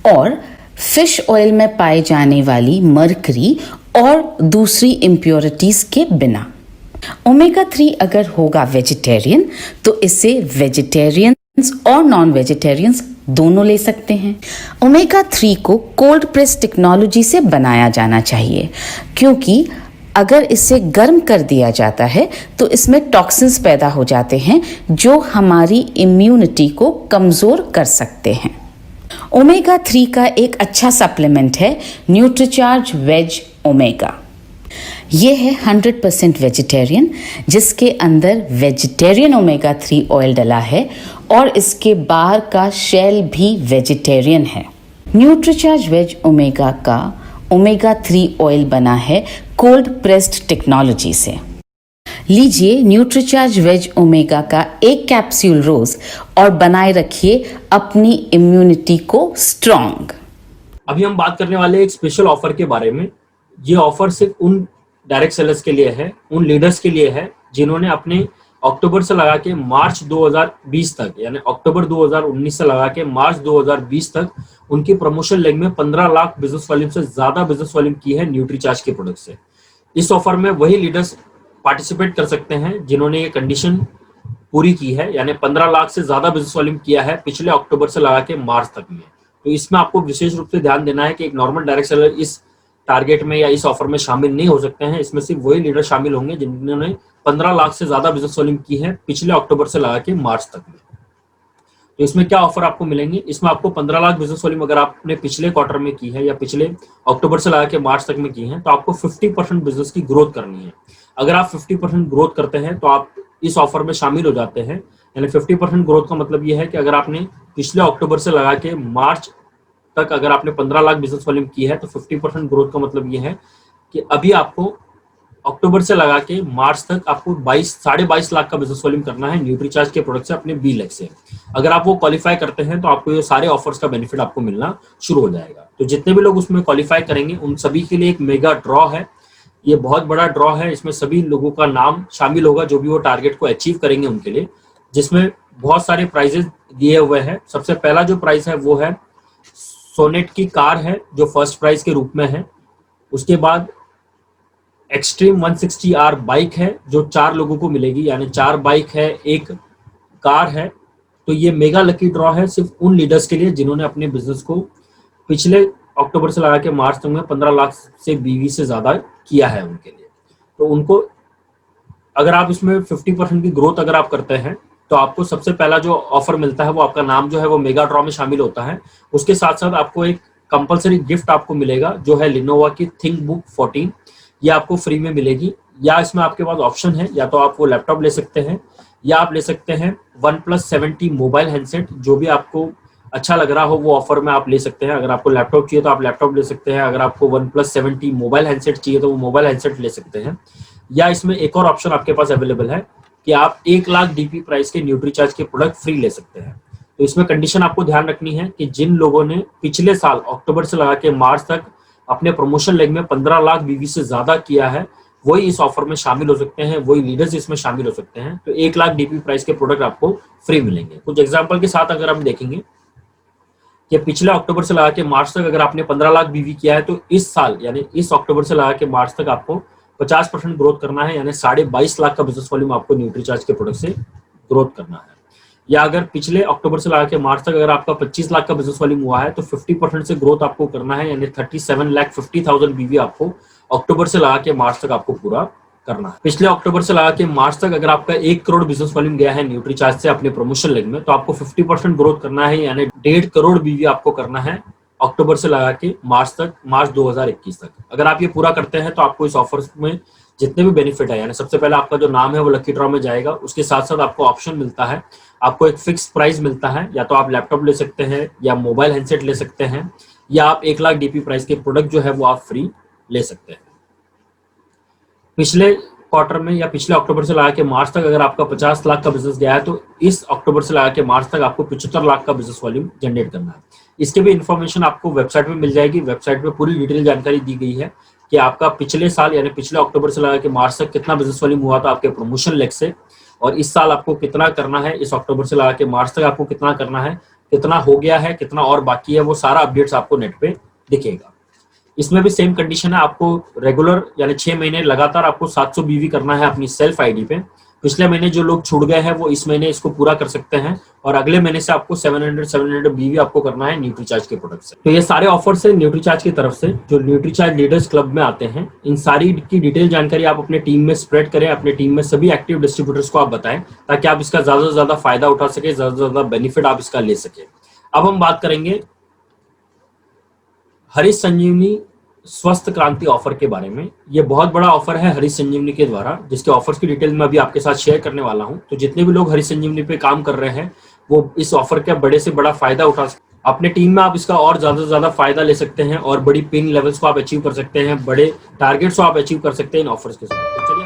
और फिश ऑयल में पाए जाने वाली मर्करी और दूसरी इम्प्योरिटीज के बिना। ओमेगा 3 अगर होगा वेजिटेरियन तो इसे वेजिटेरियंस और नॉन वेजिटेरियंस दोनों ले सकते हैं। ओमेगा 3 को कोल्ड प्रेस टेक्नोलॉजी से बनाया जाना चाहिए, क्योंकि अगर इसे गर्म कर दिया जाता है तो इसमें टॉक्सिन्स पैदा हो जाते हैं जो हमारी इम्यूनिटी को कमज़ोर कर सकते हैं। ओमेगा 3 का एक अच्छा सप्लीमेंट है न्यूट्रीचार्ज वेज ओमेगा। ये है 100% वेजिटेरियन, जिसके अंदर वेजिटेरियन ओमेगा 3 ऑयल डला है और इसके बाहर का शेल भी वेजिटेरियन है। न्यूट्रीचार्ज वेज ओमेगा का ओमेगा 3 ऑयल बना है कोल्ड प्रेस्ड टेक्नोलॉजी से। लीजिए न्यूट्रीचार्ज वेज ओमेगा का एक कैप्सूल रोज और बनाए रखिए अपनी इम्यूनिटी को स्ट्रॉन्ग। अभी हम बात करने वाले एक स्पेशल ऑफर के बारे में। ये ऑफर सिर्फ उन डायरेक्ट सेलर्स के लिए है, उन लीडर्स के लिए है जिन्होंने अपने अक्टूबर से लगा के मार्च 2020 तक, यानी अक्टूबर 2019 से लगा के मार्च 2020 तक उनकी प्रमोशन लेग में 15 लाख बिजनेस वॉल्यूम से ज्यादा बिजनेस वॉल्यूम की है न्यूट्रीचार्ज के प्रोडक्ट से। इस ऑफर में वही लीडर्स पार्टिसिपेट कर सकते हैं जिन्होंने ये कंडीशन पूरी की है, यानी 15 लाख से ज्यादा बिजनेस वॉल्यूम किया है पिछले अक्टूबर से लगा के मार्च तक में। तो इसमें आपको विशेष रूप से ध्यान देना है कि एक नॉर्मल डायरेक्ट सेलर इस टारगेट में या इस ऑफर में शामिल नहीं हो सकते हैं। इसमें सिर्फ वही लीडर शामिल होंगे जिन्होंने 15 लाख से ज्यादा बिजनेस वॉल्यूम की है पिछले अक्टूबर से लगा के मार्च तक में। तो इसमें क्या ऑफर आपको मिलेंगे? इसमें आपको 15 लाख बिजनेस वॉल्यूम अगर आपने पिछले क्वार्टर में की है या पिछले अक्टूबर से लगा के मार्च तक में की है तो आपको 50% बिजनेस की ग्रोथ करनी है। अगर आप 50% ग्रोथ करते हैं तो आप इस ऑफर में शामिल हो जाते हैं। यानी 50% ग्रोथ का मतलब यह है कि अगर आपने पिछले अक्टूबर से लगा के मार्च तक अगर आपने 15 लाख बिजनेस वॉल्यूम की है तो 50% ग्रोथ का मतलब यह है कि अभी आपको अक्टूबर से लगा के मार्च तक आपको 22 लाख का बिजनेस वॉल्यूम करना है न्यूट्रीचार्ज के प्रोडक्ट से अपने बी लेग से। अगर आप वो क्वालिफाई करते हैं तो आपको ये सारे ऑफर्स का बेनिफिट आपको मिलना शुरू हो जाएगा। तो जितने भी लोग उसमें क्वालिफाई करेंगे उन सभी के लिए एक मेगा ड्रॉ है। ये बहुत बड़ा ड्रॉ है, इसमें सभी लोगों का नाम शामिल होगा जो भी वो टारगेट को अचीव करेंगे उनके लिए, जिसमें बहुत सारे प्राइजेस दिए हुए हैं। सबसे पहला जो प्राइस है वो है सोनेट की कार है जो फर्स्ट प्राइज के रूप में है। उसके बाद एक्सट्रीम 160R बाइक है जो 4 लोगों को मिलेगी, यानी 4 बाइक है, एक कार है। तो ये मेगा लकी ड्रॉ है सिर्फ उन लीडर्स के लिए जिन्होंने अपने बिजनेस को पिछले अक्टूबर से लगा के मार्च तक में 15 लाख से 20 से ज्यादा किया है उनके लिए। तो उनको अगर आप इसमें 50% की ग्रोथ अगर आप करते हैं तो आपको सबसे पहला जो ऑफर मिलता है वो आपका नाम जो है वो मेगा ड्रॉ में शामिल होता है। उसके साथ साथ आपको एक कंपलसरी गिफ्ट आपको मिलेगा जो है लिनोवा की थिंकबुक 14। ये आपको फ्री में मिलेगी, या इसमें आपके पास ऑप्शन है या तो आप वो लैपटॉप ले सकते हैं या आप ले सकते हैं OnePlus 7T मोबाइल हैंडसेट। जो भी आपको अच्छा लग रहा हो वो ऑफर में आप ले सकते हैं। अगर आपको लैपटॉप चाहिए तो आप लैपटॉप ले सकते हैं, अगर आपको OnePlus 7T मोबाइल हैंडसेट चाहिए तो वो मोबाइल हैंडसेट ले सकते हैं। या इसमें एक और ऑप्शन आपके पास अवेलेबल है कि आप 1 लाख डीपी प्राइस के न्यूट्रीचार्ज के प्रोडक्ट फ्री ले सकते हैं। तो इसमें कंडीशन आपको ध्यान रखनी है कि जिन लोगों ने पिछले साल अक्टूबर से लगा के मार्च तक अपने प्रमोशन लेग में 15 लाख बीवी से ज्यादा किया है वही इस ऑफर में शामिल हो सकते हैं, वही लीडर्स इसमें शामिल हो सकते हैं। तो 1 लाख डीपी प्राइस के प्रोडक्ट आपको फ्री मिलेंगे। कुछ एग्जांपल के साथ अगर हम देखेंगे कि पिछले अक्टूबर से लगा के मार्च तक अगर आपने 15 लाख बीवी किया है तो इस साल यानी इस अक्टूबर से लगा के मार्च तक आपको 50% ग्रोथ करना है, यानी 22.5 लाख का बिजनेस वॉल्यूम आपको न्यूट्रीचार्ज के प्रोडक्ट से ग्रोथ करना है। या अगर पिछले अक्टूबर से लगा के मार्च तक अगर आपका 25 लाख का बिजनेस वॉल्यूम हुआ है तो 50% से ग्रोथ आपको करना है, यानी 37,50,000 बीवी आपको अक्टूबर से लगा के मार्च तक आपको पूरा करना है। पिछले अक्टूबर से लगा के मार्च तक अगर आपका 1 करोड़ बिजनेस वॉल्यूम गया है न्यूट्रीचार्ज से अपने प्रमोशन लेग में तो आपको 50% ग्रोथ करना है, यानी 1.5 करोड़ बीवी आपको करना है अक्टूबर से लगा के मार्च तक, मार्च 2021 तक। अगर आप ये पूरा करते हैं तो आपको इस ऑफर में जितने भी बेनिफिट है, यानी सबसे पहले आपका जो नाम है वो लकी ड्रॉ में जाएगा। उसके साथ साथ आपको ऑप्शन मिलता है, आपको एक फिक्स प्राइस मिलता है, या तो आप लैपटॉप ले सकते हैं या मोबाइल हैंडसेट ले सकते हैं, या आप 1 लाख डीपी प्राइस के प्रोडक्ट जो है वो आप फ्री ले सकते हैं। पिछले क्वार्टर में या पिछले अक्टूबर से लगा के मार्च तक अगर आपका 50 लाख का बिजनेस गया है तो इस अक्टूबर से लगा के मार्च तक आपको 75 लाख का बिजनेस वॉल्यूम जनरेट करना है। इसके भी इन्फॉर्मेशन आपको वेबसाइट में मिल जाएगी। वेबसाइट पे पूरी डिटेल जानकारी दी गई है कि आपका पिछले साल यानी पिछले अक्टूबर से लगा के मार्च तक कितना बिजनेस वॉल्यूम हुआ था आपके प्रमोशन लेग से, और इस साल आपको कितना करना है, इस अक्टूबर से लगा के मार्च तक आपको कितना करना है, कितना हो गया है, कितना और बाकी है, वो सारा अपडेट्स आपको नेट पे दिखेगा। इसमें भी सेम कंडीशन है, आपको रेगुलर यानी 6 महीने लगातार आपको 700 बीवी करना है अपनी सेल्फ आईडी पे। पिछले महीने जो लोग छूट गए हैं वो इस महीने इसको पूरा कर सकते हैं, और अगले महीने से आपको 700 बीवी आपको करना है न्यूट्रीचार्ज के प्रोडक्ट से। तो ये सारे ऑफर्स है न्यूट्रीचार्ज की तरफ से जो न्यूट्रीचार्ज लीडर्स क्लब में आते हैं। इन सारी की डिटेल जानकारी आप अपने टीम में स्प्रेड करें, अपने टीम में सभी एक्टिव डिस्ट्रीब्यूटर्स को आप बताएं ताकि आप इसका ज्यादा से ज्यादा फायदा उठा सके, ज्यादा से ज्यादा बेनिफिट आप इसका ले सके। अब हम बात करेंगे हरीश संजीवनी स्वस्थ क्रांति ऑफर के बारे में। ये बहुत बड़ा ऑफर है हरीश संजीवनी के द्वारा, जिसके ऑफर्स की डिटेल मैं अभी आपके साथ शेयर करने वाला हूं। तो जितने भी लोग हरीश संजीवनी पे काम कर रहे हैं वो इस ऑफर का बड़े से बड़ा फायदा उठा सकते हैं। अपने टीम में आप इसका और ज्यादा से ज्यादा फायदा ले सकते हैं और बड़ी पिन लेवल्स को आप अचीव कर सकते हैं, बड़े टारगेट्स को आप अचीव कर सकते हैं इन ऑफर्स के साथ। तो चलिए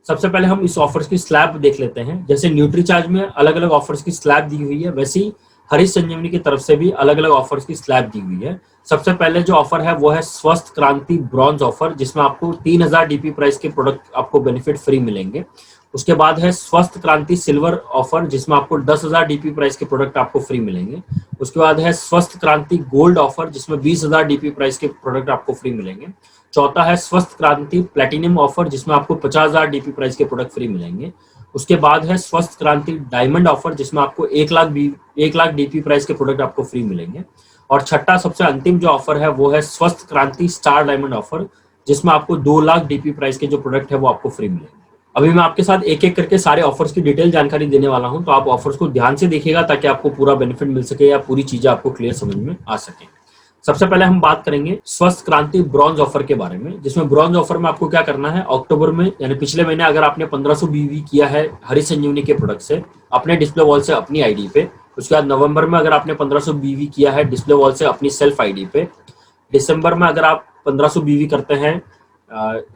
सबसे पहले हम इस ऑफर्स की स्लैब देख लेते हैं। जैसे न्यूट्रीचार्ज में अलग अलग ऑफर्स की स्लैब दी हुई है, वैसे ही हरीश संजीवनी की तरफ से भी अलग अलग ऑफर्स की स्लैब दी हुई है। सबसे पहले जो ऑफर है वो है स्वस्थ क्रांति ब्रॉन्ज ऑफर, जिसमें आपको 3000 डीपी प्राइस के प्रोडक्ट आपको बेनिफिट फ्री मिलेंगे। उसके बाद है स्वस्थ क्रांति सिल्वर ऑफर, जिसमें आपको 10,000 डीपी प्राइस के प्रोडक्ट आपको फ्री मिलेंगे। उसके बाद है स्वस्थ क्रांति गोल्ड ऑफर, जिसमें 20,000 डीपी प्राइस के प्रोडक्ट आपको फ्री मिलेंगे। चौथा है स्वस्थ क्रांति प्लेटिनम ऑफर, जिसमें आपको 50,000 डीपी प्राइस के प्रोडक्ट फ्री मिलेंगे। उसके बाद है स्वस्थ क्रांति डायमंड ऑफर, जिसमें आपको 1 लाख डीपी प्राइस के प्रोडक्ट आपको फ्री मिलेंगे। और छठा सबसे अंतिम जो ऑफर है वो है स्वस्थ क्रांति स्टार डायमंड ऑफर, जिसमें आपको 2 लाख डीपी प्राइस के जो प्रोडक्ट है वो आपको फ्री मिलेंगे। अभी मैं आपके साथ एक एक करके सारे ऑफर्स की डिटेल जानकारी देने वाला हूं, तो आप ऑफर्स को ध्यान से देखिएगा ताकि आपको पूरा बेनिफिट मिल सके या पूरी चीजें आपको क्लियर समझ में आ सके। सबसे पहले हम बात करेंगे स्वस्थ क्रांति ब्रॉन्ज ऑफर के बारे में, जिसमें ब्रॉन्ज ऑफर में आपको क्या करना है। अक्टूबर में यानी पिछले महीने अगर आपने 1500 बीवी किया है हरीश संजीवनी के प्रोडक्ट से अपने डिस्प्ले वॉल से अपनी आईडी पे, उसके बाद नवंबर में अगर आपने 1500 बीवी किया है डिस्प्ले वॉल से अपनी सेल्फ आईडी पे, दिसंबर में अगर आप 1500 बीवी करते हैं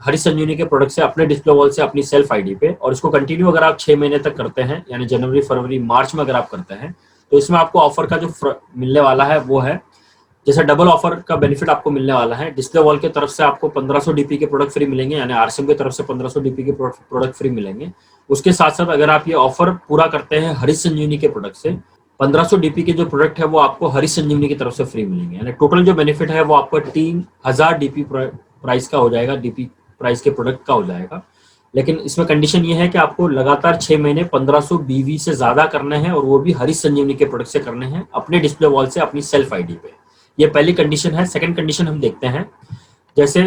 हरीश संजीवनी के प्रोडक्ट से अपने डिस्प्ले वॉल से अपनी सेल्फ आईडी पे, और इसको कंटिन्यू अगर आप 6 महीने तक करते हैं यानी जनवरी फरवरी मार्च में अगर आप करते हैं, तो इसमें आपको ऑफर का जो मिलने वाला है वो है, जैसे डबल ऑफर का बेनिफिट आपको मिलने वाला है। डिस्प्ले वॉल की तरफ से आपको 1500 डीपी के प्रोडक्ट फ्री मिलेंगे, यानी आरसीएम की तरफ से 1500 डीपी के प्रोडक्ट फ्री मिलेंगे। उसके साथ साथ अगर आप ये ऑफर पूरा करते हैं हरीश संजीवनी के प्रोडक्ट से, 1500 डीपी के जो प्रोडक्ट है वो आपको हरीश संजीवनी की तरफ से फ्री मिलेंगे, यानी टोटल जो बेनिफिट है वो आपको 3000 डीपी प्राइस का हो जाएगा, डीपी प्राइस के प्रोडक्ट का हो जाएगा। लेकिन इसमें कंडीशन ये है कि आपको लगातार 6 महीने 1500 बीवी से ज्यादा करने हैं, और वो भी हरीश संजीवनी के प्रोडक्ट से करने हैं अपने डिस्प्ले वॉल से अपनी सेल्फ आईडी पे। ये पहली कंडीशन है। सेकंड कंडीशन हम देखते हैं, जैसे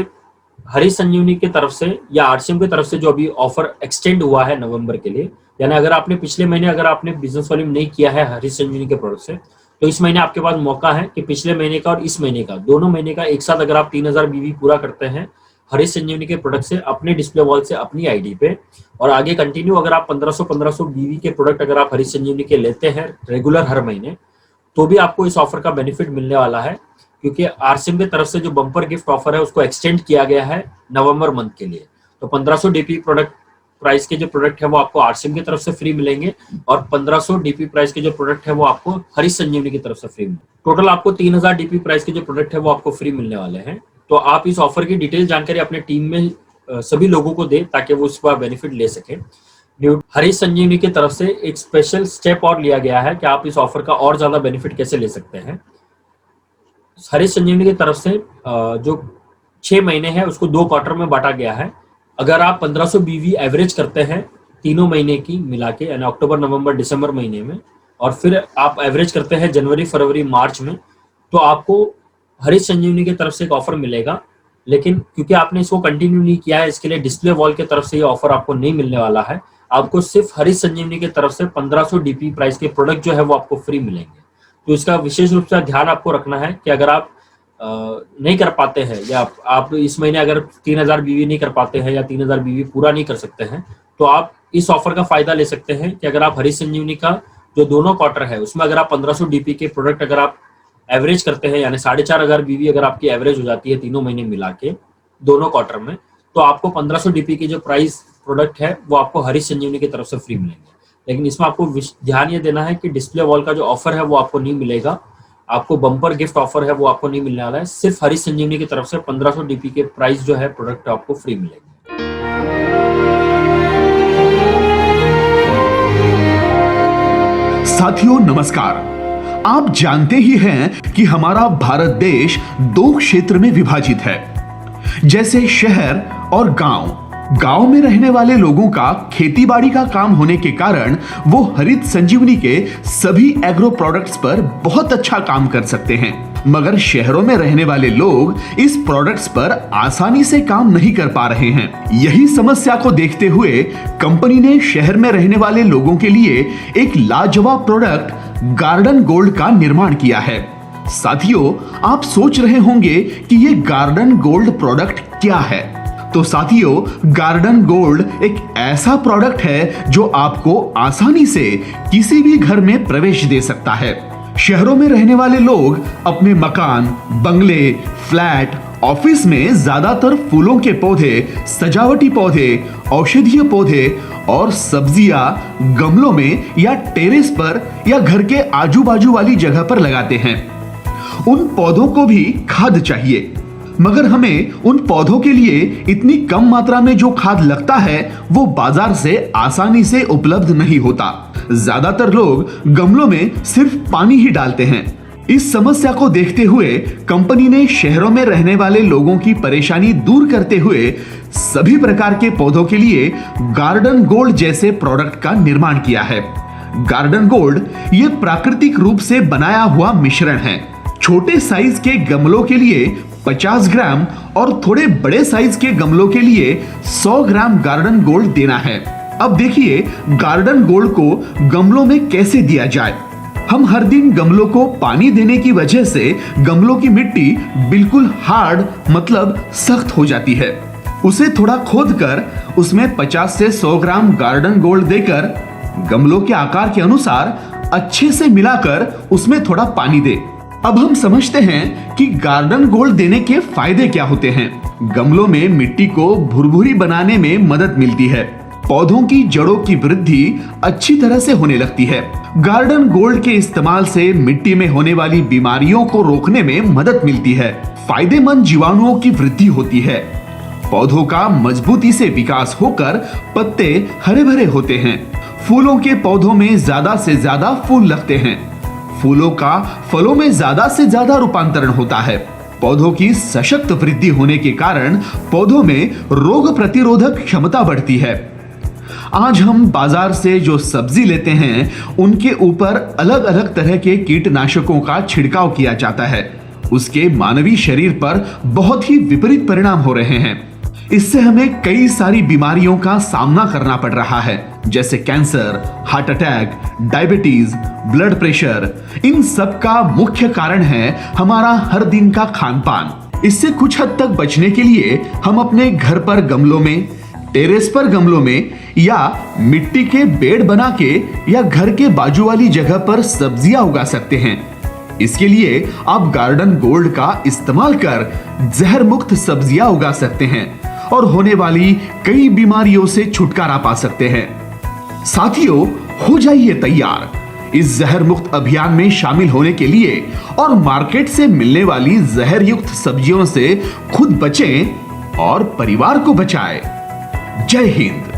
हरीश संजीवनी की तरफ से या आरसीएम की तरफ से जो अभी ऑफर एक्सटेंड हुआ है नवंबर के लिए, यानी अगर आपने पिछले महीने अगर आपने बिजनेस वॉल्यूम नहीं किया है हरीश संजीवनी के प्रोडक्ट से, तो इस महीने आपके पास मौका है कि पिछले महीने का और इस महीने का दोनों महीने का एक साथ अगर आप 3000 बीवी पूरा करते हैं हरीश संजीवनी के प्रोडक्ट से अपने डिस्प्ले वॉल से अपनी आईडी पे, और आगे कंटिन्यू अगर आप 1500 बीवी के प्रोडक्ट अगर आप हरीश संजीवनी के लेते हैं रेगुलर हर महीने, तो भी आपको इस ऑफर का बेनिफिट मिलने वाला है, क्योंकि आरसीएम की तरफ से जो बम्पर गिफ्ट ऑफर है उसको एक्सटेंड किया गया है नवंबर मंथ के लिए। तो 1500 डीपी प्रोडक्ट प्राइस के जो प्रोडक्ट है वो आपको आरसीएम की तरफ से फ्री मिलेंगे, और 1500 डीपी प्राइस के जो प्रोडक्ट है वो आपको हरीश संजीवनी की तरफ से फ्री मिलेंगे। टोटल आपको 3000 डीपी प्राइस के जो प्रोडक्ट है वो आपको फ्री मिलने वाले हैं। तो आप इस ऑफर की डिटेल जानकारी अपने टीम में सभी लोगों को दे ताकि वो इसका बेनिफिट ले सके। हरीश संजीवनी की तरफ से एक स्पेशल स्टेप और लिया गया है कि आप इस ऑफर का और ज्यादा बेनिफिट कैसे ले सकते हैं। हरीश संजीवनी की तरफ से जो 6 महीने है उसको 2 क्वार्टर में बांटा गया है। अगर आप 1500 बीवी एवरेज करते हैं तीनों महीने की मिला के, यानी अक्टूबर नवंबर दिसंबर महीने में, और फिर आप एवरेज करते हैं जनवरी फरवरी मार्च में, तो आपको हरीश संजीवनी की तरफ से एक ऑफर मिलेगा। लेकिन क्योंकि आपने इसको कंटिन्यू नहीं किया है, इसके लिए डिस्प्ले वॉल की तरफ से ये ऑफर आपको नहीं मिलने वाला है। आपको सिर्फ हरीश संजीवनी की तरफ से 1500 डीपी प्राइस के प्रोडक्ट जो है वो आपको फ्री मिलेंगे। तो इसका विशेष रूप से ध्यान आपको रखना है कि अगर आप नहीं कर पाते हैं, या आप इस महीने अगर 3000 बीवी नहीं कर पाते हैं या 3000 बीवी पूरा नहीं कर सकते हैं, तो आप इस ऑफर का फायदा ले सकते हैं कि अगर आप हरीश संजीवनी का जो दोनों क्वार्टर है उसमें अगर आप 1500 डीपी के प्रोडक्ट अगर आप एवरेज करते हैं, यानी 4500 बीवी अगर आपकी एवरेज हो जाती है तीनों महीने मिला के दोनों क्वार्टर में, तो आपको 1500 डीपी की जो प्राइस प्रोडक्ट है वो आपको हरीश संजीवनी की तरफ से फ्री मिलेंगे। लेकिन इसमें आपको ध्यान ये देना है कि डिस्प्ले वॉल का जो ऑफर है वो आपको नहीं मिलेगा, आपको बम्पर गिफ्ट ऑफर है वो आपको नहीं मिलने वाला है। सिर्फ हरीश संजीवनी की तरफ से 1500 डीपी के प्राइस जो है प्रोडक्ट आपको फ्री मिलेंगे। साथियों नमस्कार। आप जानते ही हैं कि हमारा भारत देश 2 क्षेत्र में विभाजित है, जैसे शहर और गांव। गांव में रहने वाले लोगों का खेतीबाड़ी का काम होने के कारण वो हरित संजीवनी के सभी एग्रो प्रोडक्ट्स पर बहुत अच्छा काम कर सकते हैं, मगर शहरों में रहने वाले लोग इस प्रोडक्ट्स पर आसानी से काम नहीं कर पा रहे हैं। यही समस्या को देखते हुए कंपनी ने शहर में रहने वाले लोगों के लिए एक लाजवाब प्रोडक्ट गार्डन गोल्ड का निर्माण किया है। साथियों, आप सोच रहे होंगे कि ये गार्डन गोल्ड प्रोडक्ट क्या है। तो साथियों, गार्डन गोल्ड एक ऐसा प्रोडक्ट है जो आपको आसानी से किसी भी घर में प्रवेश दे सकता है। शहरों में रहने वाले लोग अपने मकान, बंगले, फ्लैट, ऑफिस में ज्यादातर फूलों के पौधे, सजावटी पौधे, औषधीय पौधे और सब्जियां गमलों में या टेरेस पर या घर के आजू बाजू वाली जगह पर लगाते हैं। उन पौधों को भी खाद चाहिए, मगर हमें उन पौधों के लिए इतनी कम मात्रा में जो खाद लगता है वो बाजार से आसानी से उपलब्ध नहीं होता। ज्यादातर लोग गमलों में सिर्फ पानी ही डालते हैं। इस समस्या को देखते हुए कंपनी ने शहरों में रहने वाले लोगों की परेशानी दूर करते हुए सभी प्रकार के पौधों के लिए गार्डन गोल्ड जैसे प्रोडक्ट का निर्माण किया है। गार्डन गोल्ड ये प्राकृतिक रूप से बनाया हुआ मिश्रण है। छोटे साइज के गमलों के लिए 50 ग्राम और थोड़े बड़े साइज के गमलों के लिए 100 ग्राम गार्डन गोल्ड देना है। अब देखिए गार्डन गोल्ड को गमलों में कैसे दिया जाए। हम हर दिन गमलों को पानी देने की वजह से गमलों की मिट्टी बिल्कुल हार्ड मतलब सख्त हो जाती है। उसे थोड़ा खोदकर उसमें 50 से 100 ग्राम गार्डन गोल्ड देकर गमलों के आकार के अनुसार अच्छे से मिलाकर उसमें थोड़ा पानी दे। अब हम समझते हैं कि गार्डन गोल्ड देने के फायदे क्या होते हैं। गमलों में मिट्टी को भुरभुरी बनाने में मदद मिलती है। पौधों की जड़ों की वृद्धि अच्छी तरह से होने लगती है। गार्डन गोल्ड के इस्तेमाल से मिट्टी में होने वाली बीमारियों को रोकने में मदद मिलती है। फायदेमंद जीवाणुओं की वृद्धि होती है। पौधों का मजबूती से विकास होकर पत्ते हरे भरे होते हैं। फूलों के पौधों में ज्यादा से ज्यादा फूल लगते हैं। फूलों का फलों में ज्यादा से ज्यादा रूपांतरण होता है। पौधों की सशक्त वृद्धि होने के कारण पौधों में रोग प्रतिरोधक क्षमता बढ़ती है। आज हम बाजार से जो सब्जी लेते हैं उनके ऊपर अलग अलग तरह के कीटनाशकों का छिड़काव किया जाता है। उसके मानवीय शरीर पर बहुत ही विपरीत परिणाम हो रहे हैं। इससे हमें कई सारी बीमारियों का सामना करना पड़ रहा है, जैसे cancer, heart attack, diabetes, blood pressure. इन सब का मुख्य कारण है हमारा हर दिन का खान पान। इससे कुछ हद तक बचने के लिए हम अपने घर पर गमलों में, टेरेस पर गमलों में या मिट्टी के बेड बना के या घर के बाजू वाली जगह पर सब्जियां उगा सकते हैं। इसके लिए आप गार्डन गोल्ड का इस्तेमाल कर जहर मुक्त सब्जियां उगा सकते हैं और होने वाली कई बीमारियों से छुटकारा पा सकते हैं। साथियों, हो जाइए तैयार इस जहर मुक्त अभियान में शामिल होने के लिए और मार्केट से मिलने वाली जहर युक्त सब्जियों से खुद बचें और परिवार को बचाएं। जय हिंद।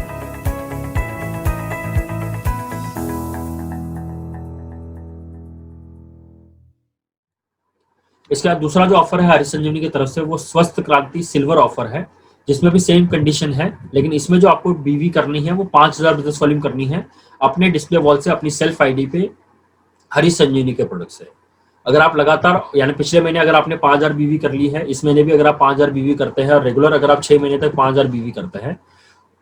इसके बाद दूसरा जो ऑफर है हरीश संजीवनी की तरफ से वो स्वस्थ क्रांति सिल्वर ऑफर है, जिसमें भी सेम कंडीशन है, लेकिन इसमें जो आपको बीवी करनी है वो 5000 बिजनेस वॉल्यूम करनी है अपने डिस्प्ले वॉल से अपनी सेल्फ आईडी पे हरीश संजीवनी के प्रोडक्ट से। अगर आप लगातार यानी पिछले महीने अगर आपने 5000 बीवी कर ली है, इस महीने भी अगर आप 5000 बीवी करते हैं और रेगुलर अगर आप 6 महीने तक 5000 बीवी करते हैं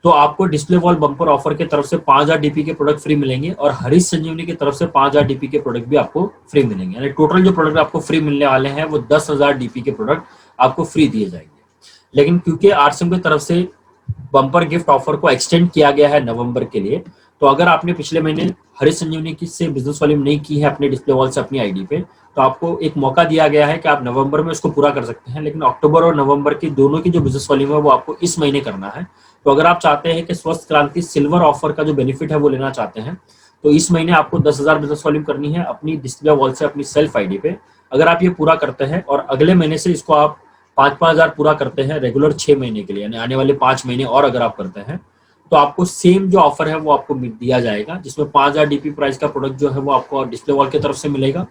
तो आपको डिस्प्ले वॉल बम्पर ऑफर की तरफ से 5000 डीपी के प्रोडक्ट फ्री मिलेंगे और हरीश संजीवनी की तरफ से 5000 डीपी के प्रोडक्ट भी आपको फ्री मिलेंगे। यानी टोटल जो प्रोडक्ट आपको फ्री मिलने वाले हैं वो 10000 डीपी के प्रोडक्ट आपको फ्री दिए जाएंगे। लेकिन क्योंकि आरसीएम की तरफ से बम्पर गिफ्ट ऑफर को एक्सटेंड किया गया है नवंबर के लिए, तो अगर आपने पिछले महीने हरीश संजीवनी की से बिजनेस वॉल्यूम नहीं की है अपने डिस्प्ले वॉल से अपनी आईडी पे, तो आपको एक मौका दिया गया है कि आप नवंबर में उसको पूरा कर सकते हैं। लेकिन अक्टूबर और नवंबर की दोनों की जो बिजनेस वॉल्यूम है वो आपको इस महीने करना है। तो अगर आप चाहते हैं कि स्वस्थ क्रांति सिल्वर ऑफर का जो बेनिफिट है वो लेना चाहते हैं तो इस महीने आपको 10000 बिजनेस वॉल्यूम करनी है अपनी डिस्प्ले वॉल से अपनी सेल्फ आईडी पे। अगर आप ये पूरा करते हैं और अगले महीने से इसको आप 5-5000 पूरा करते हैं रेगुलर 6 महीने के लिए, यानी आने वाले 5 महीने और अगर आप करते हैं तो आपको सेम जो ऑफर है वो आपको दिया जाएगा, जिसमें 5000 डीपी प्राइस का प्रोडक्ट जो है वो आपको डिस्प्ले वॉल की तरफ से मिलेगा,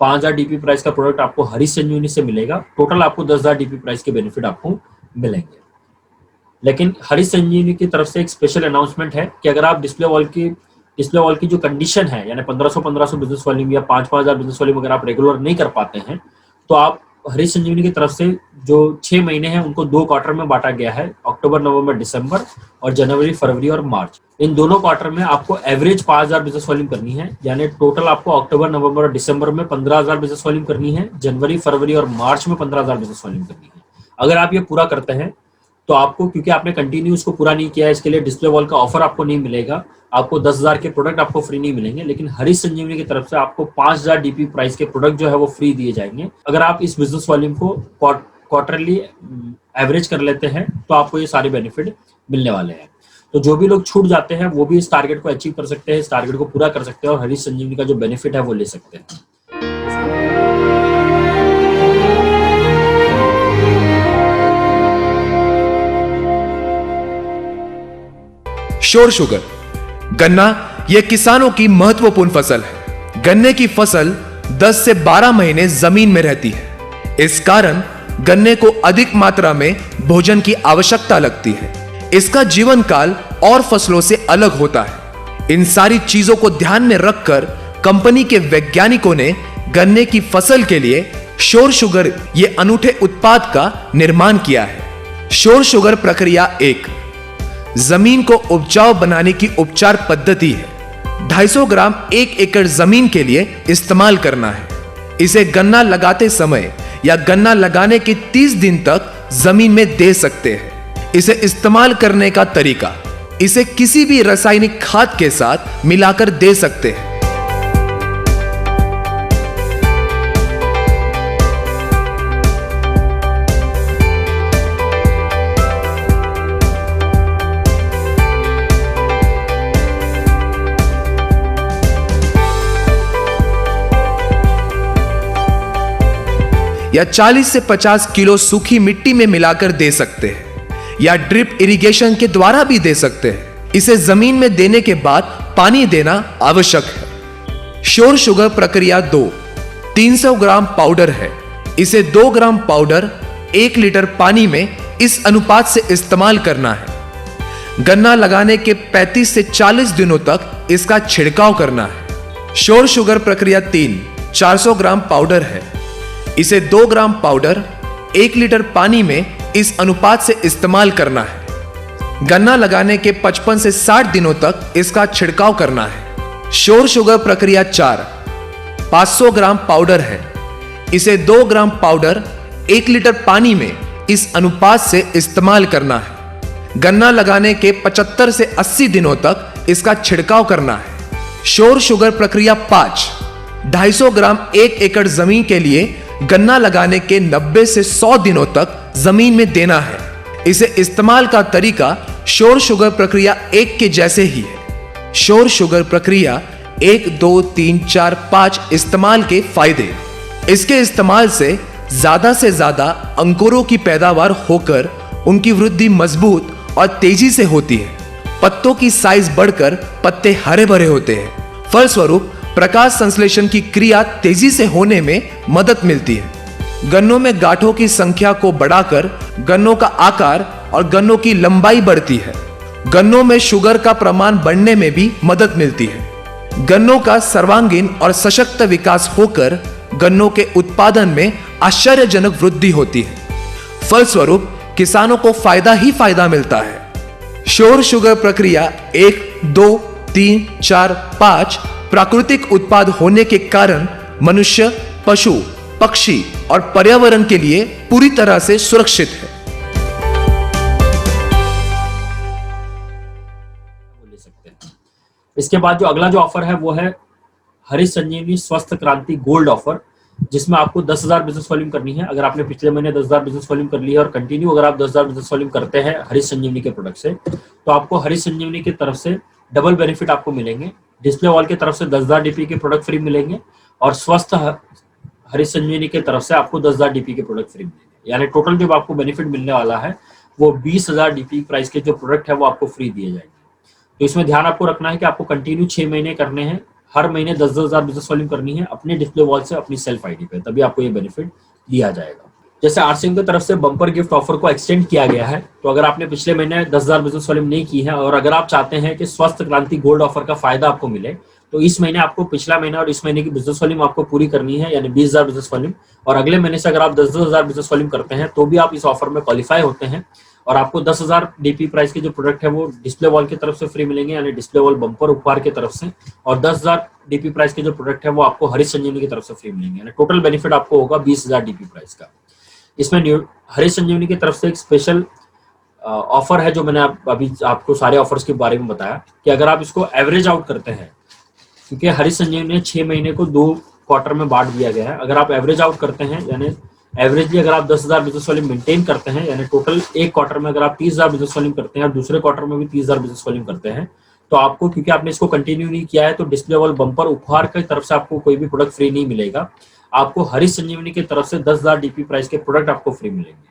5000 डीपी प्राइस का प्रोडक्ट आपको हरीश संजीवनी से मिलेगा। टोटल आपको 10000 डीपी प्राइस के बेनिफिट आपको मिलेंगे। लेकिन हरीश संजीवनी की तरफ से एक स्पेशल अनाउंसमेंट है कि अगर आप डिस्प्ले वॉल की जो कंडीशन है यानी 1500 बिजनेस वॉल्यूम या 5-5000 बिजनेस वॉल्यूम अगर आप रेगुलर नहीं कर पाते हैं तो आप हरीश संजीवनी की तरफ से जो 6 महीने हैं उनको 2 क्वार्टर में बांटा गया है, अक्टूबर, नवंबर, दिसंबर और जनवरी, फरवरी और मार्च। इन दोनों क्वार्टर में आपको एवरेज 5000 बिजनेस वॉल्यूम करनी है, यानी टोटल आपको अक्टूबर, नवंबर और दिसंबर में 15000 बिजनेस वॉल्यूम करनी है, जनवरी, फरवरी और मार्च में 15000 बिजनेस वॉल्यूम करनी है। अगर आप ये पूरा करते हैं तो आपको, क्योंकि आपने कंटिन्यू उसको पूरा नहीं किया है, इसके लिए डिस्प्ले वॉल का ऑफर आपको नहीं मिलेगा, आपको 10,000 के प्रोडक्ट आपको फ्री नहीं मिलेंगे, लेकिन हरीश संजीवनी की तरफ से आपको 5,000 डीपी प्राइस के प्रोडक्ट जो है वो फ्री दिए जाएंगे। अगर आप इस बिजनेस वॉल्यूम को क्वार्टरली एवरेज कर लेते हैं तो आपको ये सारे बेनिफिट मिलने वाले हैं। तो जो भी लोग छूट जाते हैं वो भी इस टारगेट को अचीव कर सकते हैं, इस टारगेट को पूरा कर सकते हैं और हरीश संजीवनी का जो बेनिफिट है वो ले सकते हैं। श्योर शुगर गन्ना यह किसानों की महत्वपूर्ण फसल है। गन्ने की फसल 10 से 12 महीने जमीन में रहती है। इस कारण गन्ने को अधिक मात्रा में भोजन की आवश्यकता लगती है। इसका जीवन काल और फसलों से अलग होता है। इन सारी चीजों को ध्यान में रखकर कंपनी के वैज्ञानिकों ने गन्ने की फसल के लिए श्योर शुगर ये अनूठे उत्पाद का निर्माण किया है। श्योर शुगर प्रक्रिया 1 जमीन को उपजाऊ बनाने की उपचार पद्धति है। 250 ग्राम 1 एकड़ जमीन के लिए इस्तेमाल करना है। इसे गन्ना लगाते समय या गन्ना लगाने के 30 दिन तक जमीन में दे सकते हैं। इसे इस्तेमाल करने का तरीका, इसे किसी भी रासायनिक खाद के साथ मिलाकर दे सकते हैं। या 40 से 50 किलो सूखी मिट्टी में मिलाकर दे सकते हैं या ड्रिप इरिगेशन के द्वारा भी दे सकते हैं। इसे जमीन में देने के बाद पानी देना आवश्यक है। श्योर शुगर प्रक्रिया 2 300 ग्राम पाउडर है। इसे 2 ग्राम पाउडर 1 लीटर पानी में इस अनुपात से इस्तेमाल करना है। गन्ना लगाने के 35 से 40 दिनों तक इसका छिड़काव करना है। श्योर शुगर प्रक्रिया 3 400 ग्राम पाउडर है। इसे 2 ग्राम पाउडर 1 लीटर पानी में इस अनुपात से इस्तेमाल करना है। गन्ना लगाने के 55 से 60 दिनों तक इसका छिड़काव करना है। श्योर शुगर प्रक्रिया 4 500 ग्राम पाउडर है। इसे 2 ग्राम पाउडर 1 लीटर पानी में इस अनुपात से इस्तेमाल करना है। गन्ना लगाने के 75 से 80 दिनों तक इसका छिड़काव करना है। श्योर शुगर प्रक्रिया 5 250 ग्राम 1 एकड़ जमीन के लिए गन्ना लगाने के 90 से 100 दिनों तक जमीन में देना है। इसे इस्तेमाल का तरीका श्योर शुगर प्रक्रिया 1 के जैसे ही है। श्योर शुगर प्रक्रिया 1 2 3 4 5 इस्तेमाल के फायदे। इसके इस्तेमाल से ज्यादा अंकुरों की पैदावार होकर उनकी वृद्धि मजबूत और तेजी से होती है। पत्तों की साइज बढ़कर पत्ते हरे भरे होते हैं। फलस्वरूप प्रकाश संश्लेषण की क्रिया तेजी से होने में मदद मिलती है। गन्नों में गांठों की संख्या को बढ़ाकर गन्नों का आकार और गन्नों की लंबाई बढ़ती है। गन्नों में शुगर का प्रमाण बढ़ने में भी मदद मिलती है। गन्नों का सर्वांगीण और सशक्त विकास होकर गन्नों के उत्पादन में आश्चर्यजनक वृद्धि होती है। फलस्वरूप किसानों को फायदा ही फायदा मिलता है। श्योर शुगर प्रक्रिया 1 2 3 4 5 प्राकृतिक उत्पाद होने के कारण मनुष्य, पशु, पक्षी और पर्यावरण के लिए पूरी तरह से सुरक्षित है। इसके बाद जो अगला जो ऑफर है वो है हरीश संजीवनी स्वस्थ क्रांति गोल्ड ऑफर, जिसमें आपको 10,000 बिजनेस वॉल्यूम करनी है। अगर आपने पिछले महीने 10,000 बिजनेस वॉल्यूम कर लिया और कंटिन्यू अगर आप 10,000 बिजनेस वॉल्यूम करते हैं हरीश संजीवनी के प्रोडक्ट से, तो आपको हरीश संजीवनी की तरफ से डबल बेनिफिट आपको मिलेंगे। डिस्प्ले वॉल की तरफ से 10,000 डीपी के प्रोडक्ट फ्री मिलेंगे और स्वस्थ हरीश संजीवनी की तरफ से आपको 10,000 डीपी के प्रोडक्ट फ्री मिलेंगे। यानी टोटल जो आपको बेनिफिट मिलने वाला है वो 20,000 डीपी प्राइस के जो प्रोडक्ट है वो आपको फ्री दिए जाएंगे। तो इसमें ध्यान आपको रखना है कि आपको कंटिन्यू 6 महीने करने हैं। हर महीने 10,000 बिजनेस वॉल्यूम करनी है अपने डिस्प्ले वॉल से अपनी सेल्फ आईडी पे, तभी आपको ये बेनिफिट दिया जाएगा। जैसे आरसीएम की तरफ से बम्पर गिफ्ट ऑफर को एक्सटेंड किया गया है, तो अगर आपने पिछले महीने 10,000 बिजनेस वॉल्यूम नहीं की है और अगर आप चाहते हैं कि स्वस्थ क्रांति गोल्ड ऑफर का फायदा आपको मिले, तो इस महीने आपको पिछला महीना और इस महीने की बिजनेस वॉल्यूम आपको पूरी करनी है, यानी 20,000 बिजनेस वॉल्यूम। और अगले महीने से अगर आप 10,000 बिजनेस वॉल्यूम करते हैं तो भी आप इस ऑफर में क्वालिफाई होते हैं और आपको 10,000 डीपी प्राइस के जो प्रोडक्ट है वो डिस्प्ले वॉल की तरफ से फ्री मिलेंगे, यानी डिस्प्ले वॉल बम्पर उपहार की तरफ से, और 10,000 डीपी प्राइस के जो प्रोडक्ट है वो आपको हरीश संजीवनी की तरफ से फ्री मिलेंगे। यानी टोटल बेनिफिट आपको होगा 20,000 डीपी प्राइस का। इसमें हरीश संजीवनी की तरफ से एक स्पेशल ऑफर है जो मैंने अभी आपको सारे ऑफर्स के बारे में बताया कि अगर आप इसको एवरेज आउट करते हैं, क्योंकि हरीश संजीवनी ने 6 महीने को 2 क्वार्टर में बांट दिया गया है, अगर आप एवरेज आउट करते हैं यानी एवरेजली अगर आप 10,000 बिजनेस वॉल्यूम मेंटेन करते हैं, यानी टोटल एक क्वार्टर में अगर आप 30,000 बिजनेस वॉल्यूम करते हैं और दूसरे क्वार्टर में भी 30,000 बिजनेस वॉल्यूम करते हैं, तो आपको, क्योंकि आपने इसको कंटिन्यू नहीं किया है, तो डिस्प्ले वॉल बम्पर उपहार की तरफ से आपको कोई भी प्रोडक्ट फ्री नहीं मिलेगा। आपको हरीश संजीवनी की तरफ से 10,000 डीपी प्राइस के प्रोडक्ट आपको फ्री मिलेंगे।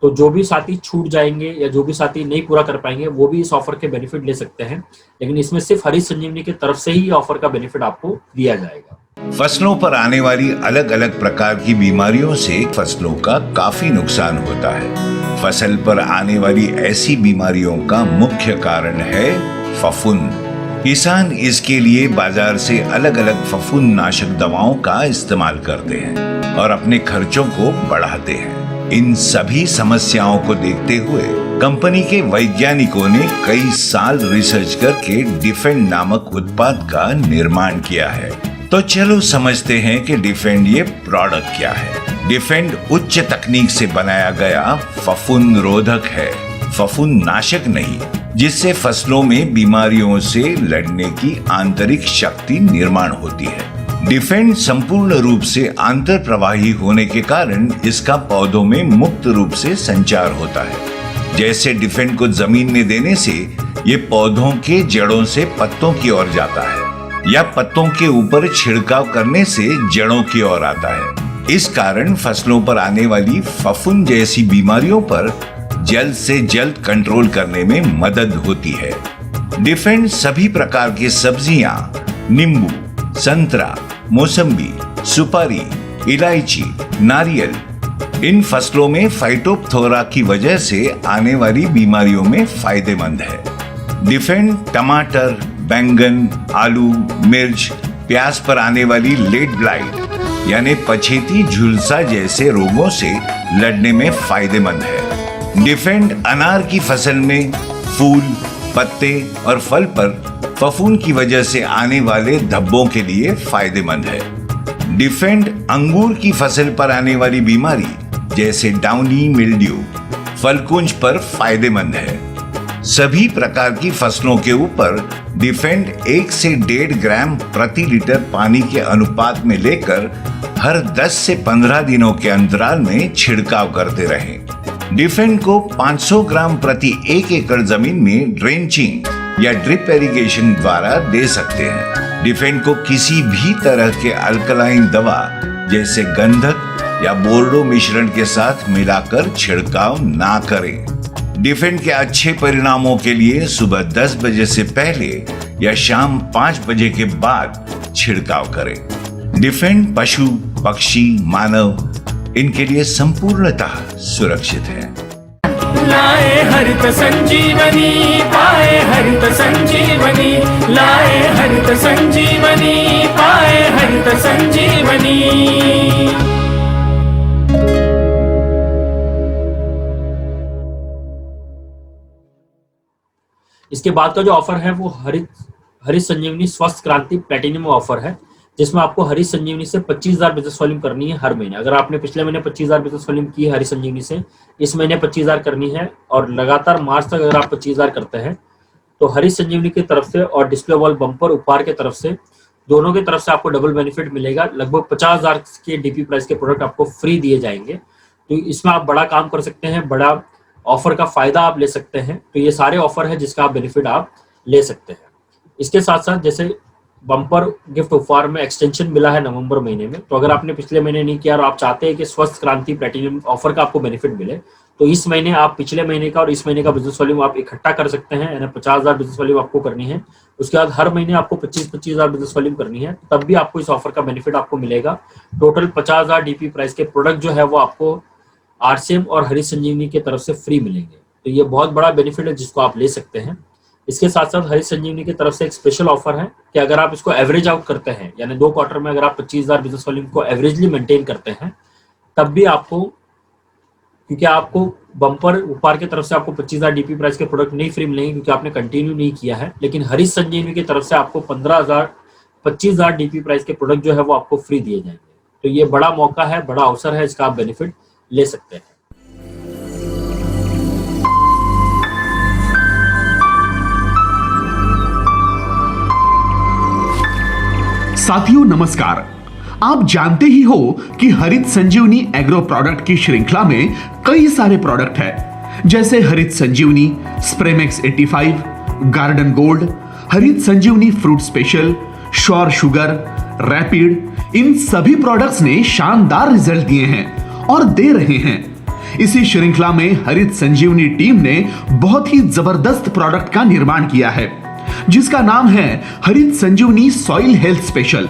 तो जो भी साथी छूट जाएंगे या जो भी साथी नहीं पूरा कर पाएंगे वो भी इस ऑफर के बेनिफिट ले सकते हैं, लेकिन इसमें सिर्फ हरीश संजीवनी की तरफ से ही ऑफर का बेनिफिट आपको दिया जाएगा। फसलों पर आने वाली अलग अलग प्रकार की बीमारियों से फसलों का काफी नुकसान होता है। फसल पर आने वाली ऐसी बीमारियों का मुख्य कारण है फफूंद। किसान इसके लिए बाजार से अलग अलग फफूंद नाशक दवाओं का इस्तेमाल करते हैं और अपने खर्चों को बढ़ाते हैं। इन सभी समस्याओं को देखते हुए कंपनी के वैज्ञानिकों ने कई साल रिसर्च करके डिफेंड नामक उत्पाद का निर्माण किया है। तो चलो समझते हैं कि डिफेंड ये प्रोडक्ट क्या है। डिफेंड उच्च तकनीक से बनाया गया फफूंद रोधक है, फफूंद नाशक नहीं, जिससे फसलों में बीमारियों से लड़ने की आंतरिक शक्ति निर्माण होती है। डिफेंड संपूर्ण रूप से आंतर प्रवाही होने के कारण इसका पौधों में मुक्त रूप से संचार होता है। जैसे डिफेंड को जमीन में देने से ये पौधों के जड़ों से पत्तों की ओर जाता है या पत्तों के ऊपर छिड़काव करने से जड़ों की ओर आता है। इस कारण फसलों पर आने वाली फफूंद जैसी बीमारियों पर जल्द से जल्द कंट्रोल करने में मदद होती है। डिफेंड सभी प्रकार की सब्जियां, नींबू, संतरा, मौसम्बी, सुपारी, इलायची, नारियल, इन फसलों में फाइटोप्थोरा की वजह से आने वाली बीमारियों में फायदेमंद है। डिफेंड टमाटर, बैंगन, आलू, मिर्च, प्याज पर आने वाली लेट ब्लाइट यानी पछेती झुलसा जैसे रोगों से लड़ने में फायदेमंद है। डिफेंड अनार की फसल में फूल, पत्ते और फल पर फफूंद की वजह से आने वाले धब्बों के लिए फायदेमंद है। डिफेंड अंगूर की फसल पर आने वाली बीमारी जैसे डाउनी मिल्ड्यू, फलकुंज पर फायदेमंद है। सभी प्रकार की फसलों के ऊपर डिफेंड 1 से 1.5 ग्राम प्रति लीटर पानी के अनुपात में लेकर हर 10 से 15 दिनों के अंतराल में छिड़काव करते रहें। डिफेंड को 500 ग्राम प्रति 1 एकड़ जमीन में ड्रेंचिंग या ड्रिप इरिगेशन द्वारा दे सकते हैं। डिफेंड को किसी भी तरह के अल्कलाइन दवा जैसे गंधक या बोर्डो मिश्रण के साथ मिलाकर छिड़काव ना करें। डिफेंड के अच्छे परिणामों के लिए सुबह 10 बजे से पहले या शाम 5 बजे के बाद छिड़काव करें। डिफेंड पशु, पक्षी, मानव इनके लिए संपूर्णतः सुरक्षित है। लाए हरित संजीवनी, पाए हरित संजीवनी, लाए हरित संजीवनी, पाए हरित संजीवनी। इसके बाद का जो ऑफर है वो हरीश संजीवनी स्वस्थ क्रांति प्लेटिनम ऑफर है, जिसमें आपको हरीश संजीवनी से 25,000 बिजनेस वॉल्यूम करनी है हर महीने। अगर आपने पिछले महीने 25,000 बिजनेस वॉल्यूम की है हरीश संजीवनी से, इस महीने 25,000 करनी है और लगातार मार्च तक अगर आप 25,000 करते हैं तो हरीश संजीवनी की तरफ से और डिस्प्ले वॉल बम्पर उपहार की तरफ से, दोनों की तरफ से आपको डबल बेनिफिट मिलेगा। लगभग 50,000 के डीपी प्राइस के प्रोडक्ट आपको फ्री दिए जाएंगे। तो इसमें आप बड़ा काम कर सकते हैं, बड़ा ऑफर का फायदा आप ले सकते हैं। तो ये सारे ऑफर है जिसका आप बेनिफिट आप ले सकते हैं। इसके साथ साथ जैसे बम्पर गिफ्ट उपहार में एक्सटेंशन मिला है नवंबर महीने में, तो अगर आपने पिछले महीने नहीं किया और आप चाहते हैं कि स्वस्थ क्रांति प्लेटिनम ऑफर का आपको बेनिफिट मिले, तो इस महीने आप पिछले महीने का और इस महीने का बिजनेस वॉल्यूम आप इकट्ठा कर सकते हैं। यानी 50,000 बिजनेस वॉल्यूम आपको करनी है, उसके बाद हर महीने आपको 25,000 बिजनेस वॉल्यूम करनी है, तब भी आपको इस ऑफर का बेनिफिट आपको मिलेगा। टोटल 50,000 डीपी प्राइस के प्रोडक्ट जो है वो आपको आरसीएम और हरीश संजीवनी की तरफ से फ्री मिलेंगे। तो ये बहुत बड़ा बेनिफिट है जिसको आप ले सकते हैं। इसके साथ साथ हरीश संजीवनी की तरफ से एक स्पेशल ऑफर है कि अगर आप इसको एवरेज आउट करते हैं, यानी 2 क्वार्टर में अगर आप 25,000 बिजनेस वॉल्यूम को एवरेजली मेंटेन करते हैं, तब भी आपको, क्योंकि आपको बम्पर उपहार की तरफ से आपको 25,000 डीपी प्राइस के प्रोडक्ट नहीं फ्री मिलेंगे क्योंकि आपने कंटिन्यू नहीं किया है, लेकिन हरीश संजीवनी की तरफ से आपको 25,000 डीपी प्राइस के प्रोडक्ट जो है वो आपको फ्री दिए जाएंगे। तो ये बड़ा मौका है, बड़ा अवसर है, इसका आप बेनिफिट ले सकते हैं। साथियों नमस्कार। आप जानते ही हो कि हरित संजीवनी एग्रो प्रोडक्ट की श्रृंखला में कई सारे प्रोडक्ट है, जैसे हरित संजीवनी, स्प्रेमेक्स 85, garden gold, Harit Sanjivani fruit special, sure sugar, rapid. इन सभी प्रोडक्ट्स ने शानदार रिजल्ट दिए हैं और दे रहे हैं। इसी श्रृंखला में हरित संजीवनी टीम ने बहुत ही जबरदस्त प्रोडक्ट का निर्माण किया है, जिसका नाम है हरित संजीवनी सॉइल हेल्थ स्पेशल।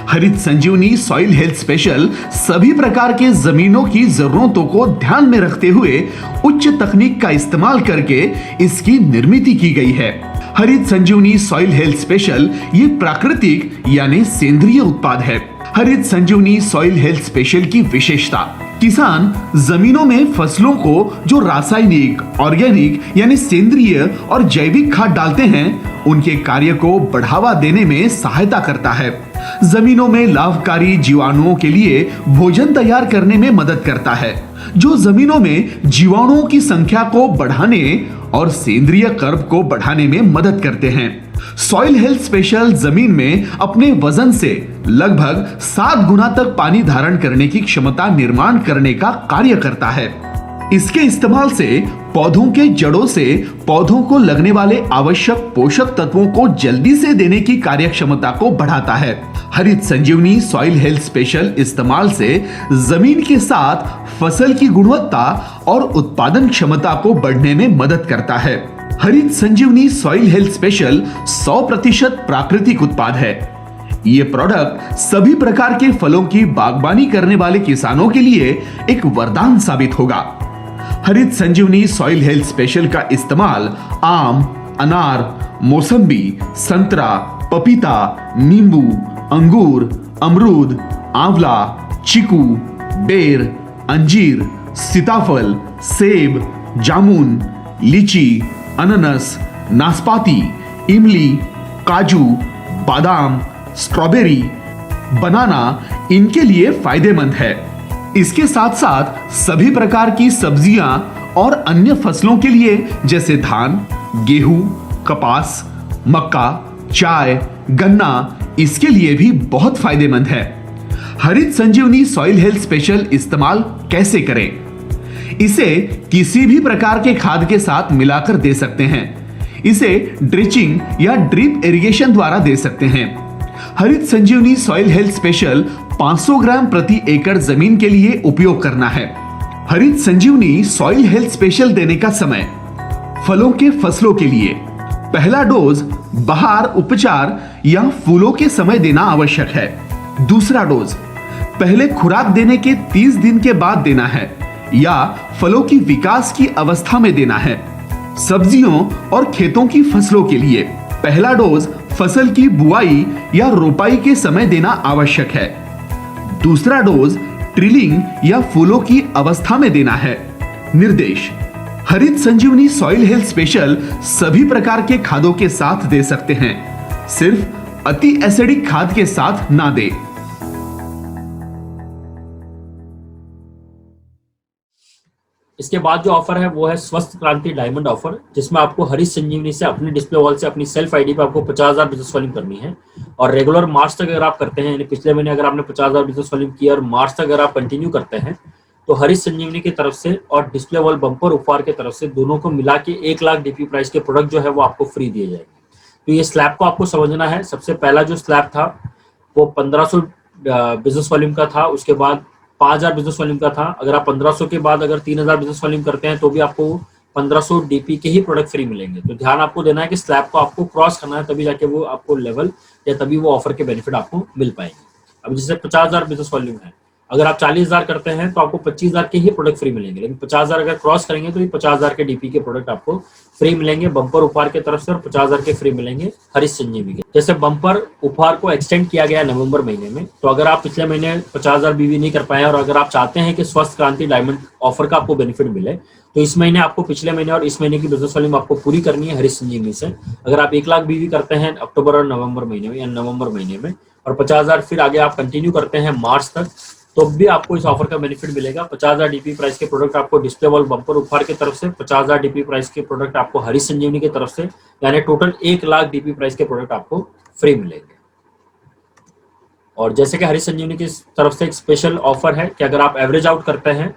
हरित संजीवनी सॉइल हेल्थ स्पेशल सभी प्रकार के जमीनों की जरूरतों को ध्यान में रखते हुए उच्च तकनीक का इस्तेमाल करके इसकी निर्मित की गई है। हरित संजीवनी सॉइल हेल्थ स्पेशल ये प्राकृतिक यानी सेंद्रीय उत्पाद है। हरित संजीवनी सॉइल हेल्थ स्पेशल की विशेषता, किसान जमीनों में फसलों को जो रासायनिक, ऑर्गेनिक यानी सेंद्रीय और जैविक खाद डालते हैं, उनके कार्य को बढ़ावा देने में सहायता करता है। जमीनों में लाभकारी जीवाणुओं के लिए भोजन तैयार करने में मदद करता है, जो जमीनों में जीवाणुओं की संख्या को बढ़ाने और सेंद्रीय कर्व को बढ़ाने में मदद करते हैं। सॉइल हेल्थ स्पेशल जमीन में अपने वजन से लगभग 7 गुना तक पानी धारण करने की क्षमता निर्माण करने का कार्य करता है। इसके इस्तेमाल से पौधों के जड़ों से पौधों को लगने वाले आवश्यक पोषक तत्वों को जल्दी से देने की कार्य क्षमता को बढ़ाता है। हरित संजीवनी सॉइल हेल्थ स्पेशल इस्तेमाल से जमीन के साथ फसल की गुणवत्ता और उत्पादन क्षमता को बढ़ने में मदद करता है। हरित संजीवनी सॉइल हेल्थ स्पेशल 100% प्राकृतिक उत्पाद है। ये प्रोडक्ट सभी प्रकार के फलों की बागबानी करने वाले किसानों के लिए एक वरदान साबित होगा। हरित संजीवनी सॉइल हेल्थ स्पेशल का इस्तेमाल आम, अनार, मौसम्बी, संतरा, पपीता, नींबू, अंगूर, अमरूद, आंवला, चीकू, बेर, अंजीर, सीताफल, सेब, जामुन, लीची, अनानास, नाशपाती, इमली, काजू, बादाम, स्ट्रॉबेरी, बनाना इनके लिए फायदेमंद है। इसके साथ साथ सभी प्रकार की सब्जियां और अन्य फसलों के लिए जैसे धान, गेहूं, कपास, मक्का, चाय, गन्ना, इसके लिए भी बहुत फायदेमंद है। हरित संजीवनी सॉइल हेल्थ स्पेशल इस्तेमाल कैसे करें? इसे किसी भी प्रकार के खाद के साथ मिलाकर दे सकते हैं। इसे ड्रिचिंग या ड्रिप इरिगेशन द्वारा दे सकते हैं। हरित संजीवनी सॉइल हेल्थ स्पेशल 500 ग्राम प्रति एकड़ जमीन के लिए उपयोग करना है। हरित संजीवनी सॉइल हेल्थ स्पेशल देने का समय, फलों के फसलों के लिए पहला डोज बहार उपचार या फूलों के समय देना आवश्यक है। दूसरा डोज पहले खुराक देने के 30 दिन के बाद देना है या फलों की विकास की अवस्था में देना है। सब्जियों और खेतों की फसलों के लिए पहला डोज फसल की बुआई या रोपाई के समय देना आवश्यक है। दूसरा डोज ट्रिलिंग या फूलों की अवस्था में देना है। निर्देश: हरित संजीवनी सॉइल हेल्थ स्पेशल सभी प्रकार के खादों के साथ दे सकते हैं, सिर्फ अति एसिडिक खाद के साथ ना दे। इसके बाद जो ऑफर है वो है स्वस्थ क्रांति डायमंड ऑफर, जिसमें आपको हरित संजीवनी से अपने डिस्प्ले वॉल से अपनी सेल्फ आईडी पे आपको 50,000 बिजनेस वॉल्यूम करनी है और रेगुलर मार्च तक अगर आप करते हैं, यानी पिछले महीने अगर आपने 50,000 बिजनेस वॉल्यूम किया और मार्च तक अगर आप कंटिन्यू करते हैं तो हरित संजीवनी की तरफ से और डिस्प्ले वॉल बम्पर उपहार की तरफ से दोनों को मिला के 1 लाख डीपी प्राइस के प्रोडक्ट जो है वो आपको फ्री दिए जाएंगे। तो ये स्लैब को आपको समझना है। सबसे पहला जो स्लैब था वो 1500 बिजनेस वॉल्यूम का था, उसके बाद 5,000 बिजनेस वॉल्यूम का था। अगर आप 1500 के बाद अगर 3,000 बिजनेस वॉल्यूम करते हैं तो भी आपको 1500 डीपी के ही प्रोडक्ट फ्री मिलेंगे। तो ध्यान आपको देना है कि स्लैब को आपको क्रॉस करना है, तभी जाके वो आपको लेवल या तभी वो ऑफर के बेनिफिट आपको मिल पाएंगे। अब जैसे 50,000 बिजनेस वॉल्यूम है, अगर आप 40,000 करते हैं तो आपको 25,000 के ही प्रोडक्ट फ्री मिलेंगे, लेकिन 50,000 अगर क्रॉस करेंगे तो ये 50,000 के डीपी के प्रोडक्ट आपको फ्री मिलेंगे बम्पर उपहार की तरफ से और 50,000 के फ्री मिलेंगे हरित संजीवनी के। जैसे बम्पर उपहार को एक्सटेंड किया गया नवंबर महीने में, तो अगर आप पिछले महीने 50,000 बीवी नहीं कर पाए और अगर आप चाहते हैं कि स्वस्थ क्रांति डायमंड ऑफर का आपको बेनिफिट मिले, तो इस महीने आपको पिछले महीने और इस महीने की बिजनेस वॉल्यूम आपको पूरी करनी है हरित संजीवनी से। अगर आप 1 लाख बीवी करते हैं अक्टूबर और नवंबर महीने में या नवंबर महीने में और 50,000 फिर आगे आप कंटिन्यू करते हैं मार्च तक, तो भी आपको इस ऑफर का बेनिफिट मिलेगा। 50,000 डीपी प्राइस के प्रोडक्ट आपको डिस्प्ले वॉल बम्पर उपहार की तरफ से, 50,000 डीपी प्राइस के प्रोडक्ट आपको हरित संजीवनी की तरफ से, यानी टोटल 1 लाख डीपी प्राइस के प्रोडक्ट आपको फ्री मिलेंगे। और जैसे कि हरीश संजीवनी की तरफ से एक स्पेशल ऑफर है कि अगर आप एवरेज आउट करते हैं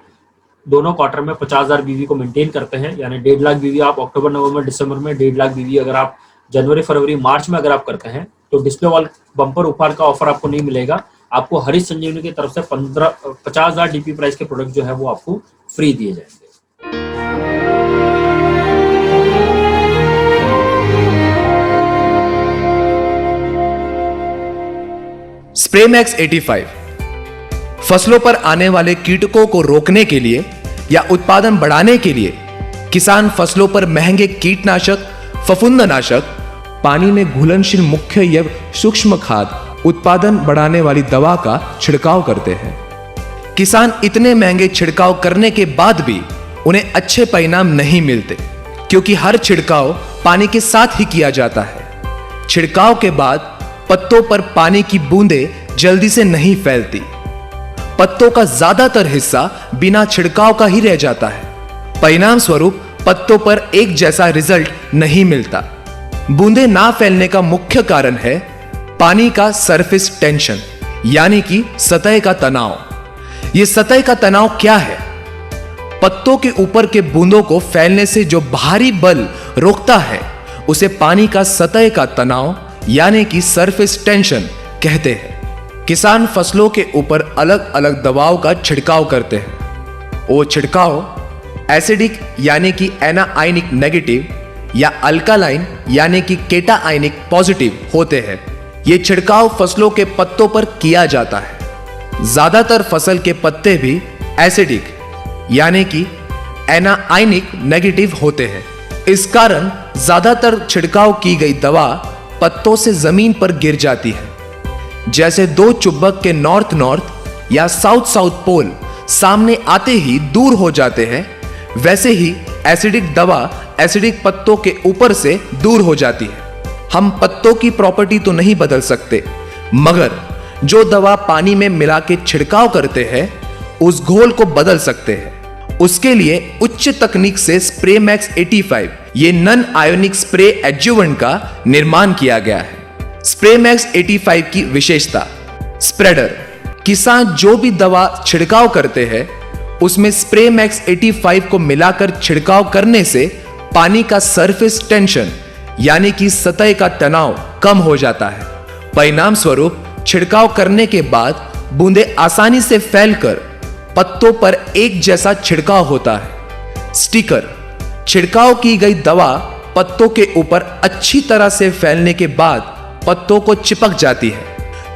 दोनों क्वार्टर में 50,000 बीवी को मेंटेन करते हैं, यानी 1.5 लाख बीवी आप अक्टूबर नवंबर दिसंबर में, 1.5 लाख बीवी अगर आप जनवरी फरवरी मार्च में अगर आप करते हैं, तो डिस्प्ले वॉल बम्पर उपहार का ऑफर आपको नहीं मिलेगा। आपको हरीश संजीवनी की तरफ से 50,000 डीपी प्राइस के प्रोडक्ट जो है वो आपको फ्री दिए जाएंगे। स्प्रेमैक्स 85 फसलों पर आने वाले कीटकों को रोकने के लिए या उत्पादन बढ़ाने के लिए किसान फसलों पर महंगे कीटनाशक, फफूंदनाशक, पानी में घुलनशील मुख्य या सूक्ष्म खाद, उत्पादन बढ़ाने वाली दवा का छिड़काव करते हैं। किसान इतने महंगे छिड़काव करने के बाद भी उन्हें अच्छे परिणाम नहीं मिलते, क्योंकि हर छिड़काव पानी के साथ ही किया जाता है। छिड़काव के बाद पत्तों पर पानी की बूंदें जल्दी से नहीं फैलती। पत्तों का ज्यादातर हिस्सा बिना छिड़काव का ही रह जाता है। परिणाम स्वरूप पत्तों पर एक जैसा रिजल्ट नहीं मिलता। बूंदें ना फैलने का मुख्य कारण है पानी का सरफेस टेंशन, यानी कि सतह का तनाव। यह सतह का तनाव क्या है? पत्तों के ऊपर के बूंदों को फैलने से जो भारी बल रोकता है उसे पानी का सतह का तनाव यानी कि सरफेस टेंशन कहते हैं। किसान फसलों के ऊपर अलग अलग दवाओं का छिड़काव करते हैं। वो छिड़काव एसिडिक यानी कि एनाआयनिक नेगेटिव या अल्कालाइन यानी कि केटा आयनिक पॉजिटिव होते हैं। ये छिड़काव फसलों के पत्तों पर किया जाता है। ज्यादातर फसल के पत्ते भी एसिडिक यानी कि एनाआयनिक नेगेटिव होते हैं। इस कारण ज्यादातर छिड़काव की गई दवा पत्तों से जमीन पर गिर जाती है। जैसे दो चुंबक के नॉर्थ नॉर्थ या साउथ साउथ पोल सामने आते ही दूर हो जाते हैं, वैसे ही एसिडिक दवा एसिडिक पत्तों के ऊपर से दूर हो जाती है। हम पत्तों की प्रॉपर्टी तो नहीं बदल सकते, मगर जो दवा पानी में मिला के छिड़काव करते हैं उस घोल को बदल सकते हैं। उसके लिए उच्च तकनीक से स्प्रेमैक्स 85 ये नॉन आयोनिक स्प्रे एडजुवेंट का निर्माण किया गया है। स्प्रेमैक्स 85 की विशेषता, स्प्रेडर। किसान जो भी दवा छिड़काव करते हैं उसमें स्प्रेमैक्स 85 को मिलाकर छिड़काव करने से पानी का सरफेस टेंशन यानी कि सतह का तनाव कम हो जाता है। परिणाम स्वरूप छिड़काव करने के बाद बूंदें आसानी से फैलकर पत्तों पर एक जैसा छिड़काव होता है। स्टिकर। छिड़काव की गई दवा पत्तों के ऊपर अच्छी तरह से फैलने के बाद पत्तों को चिपक जाती है,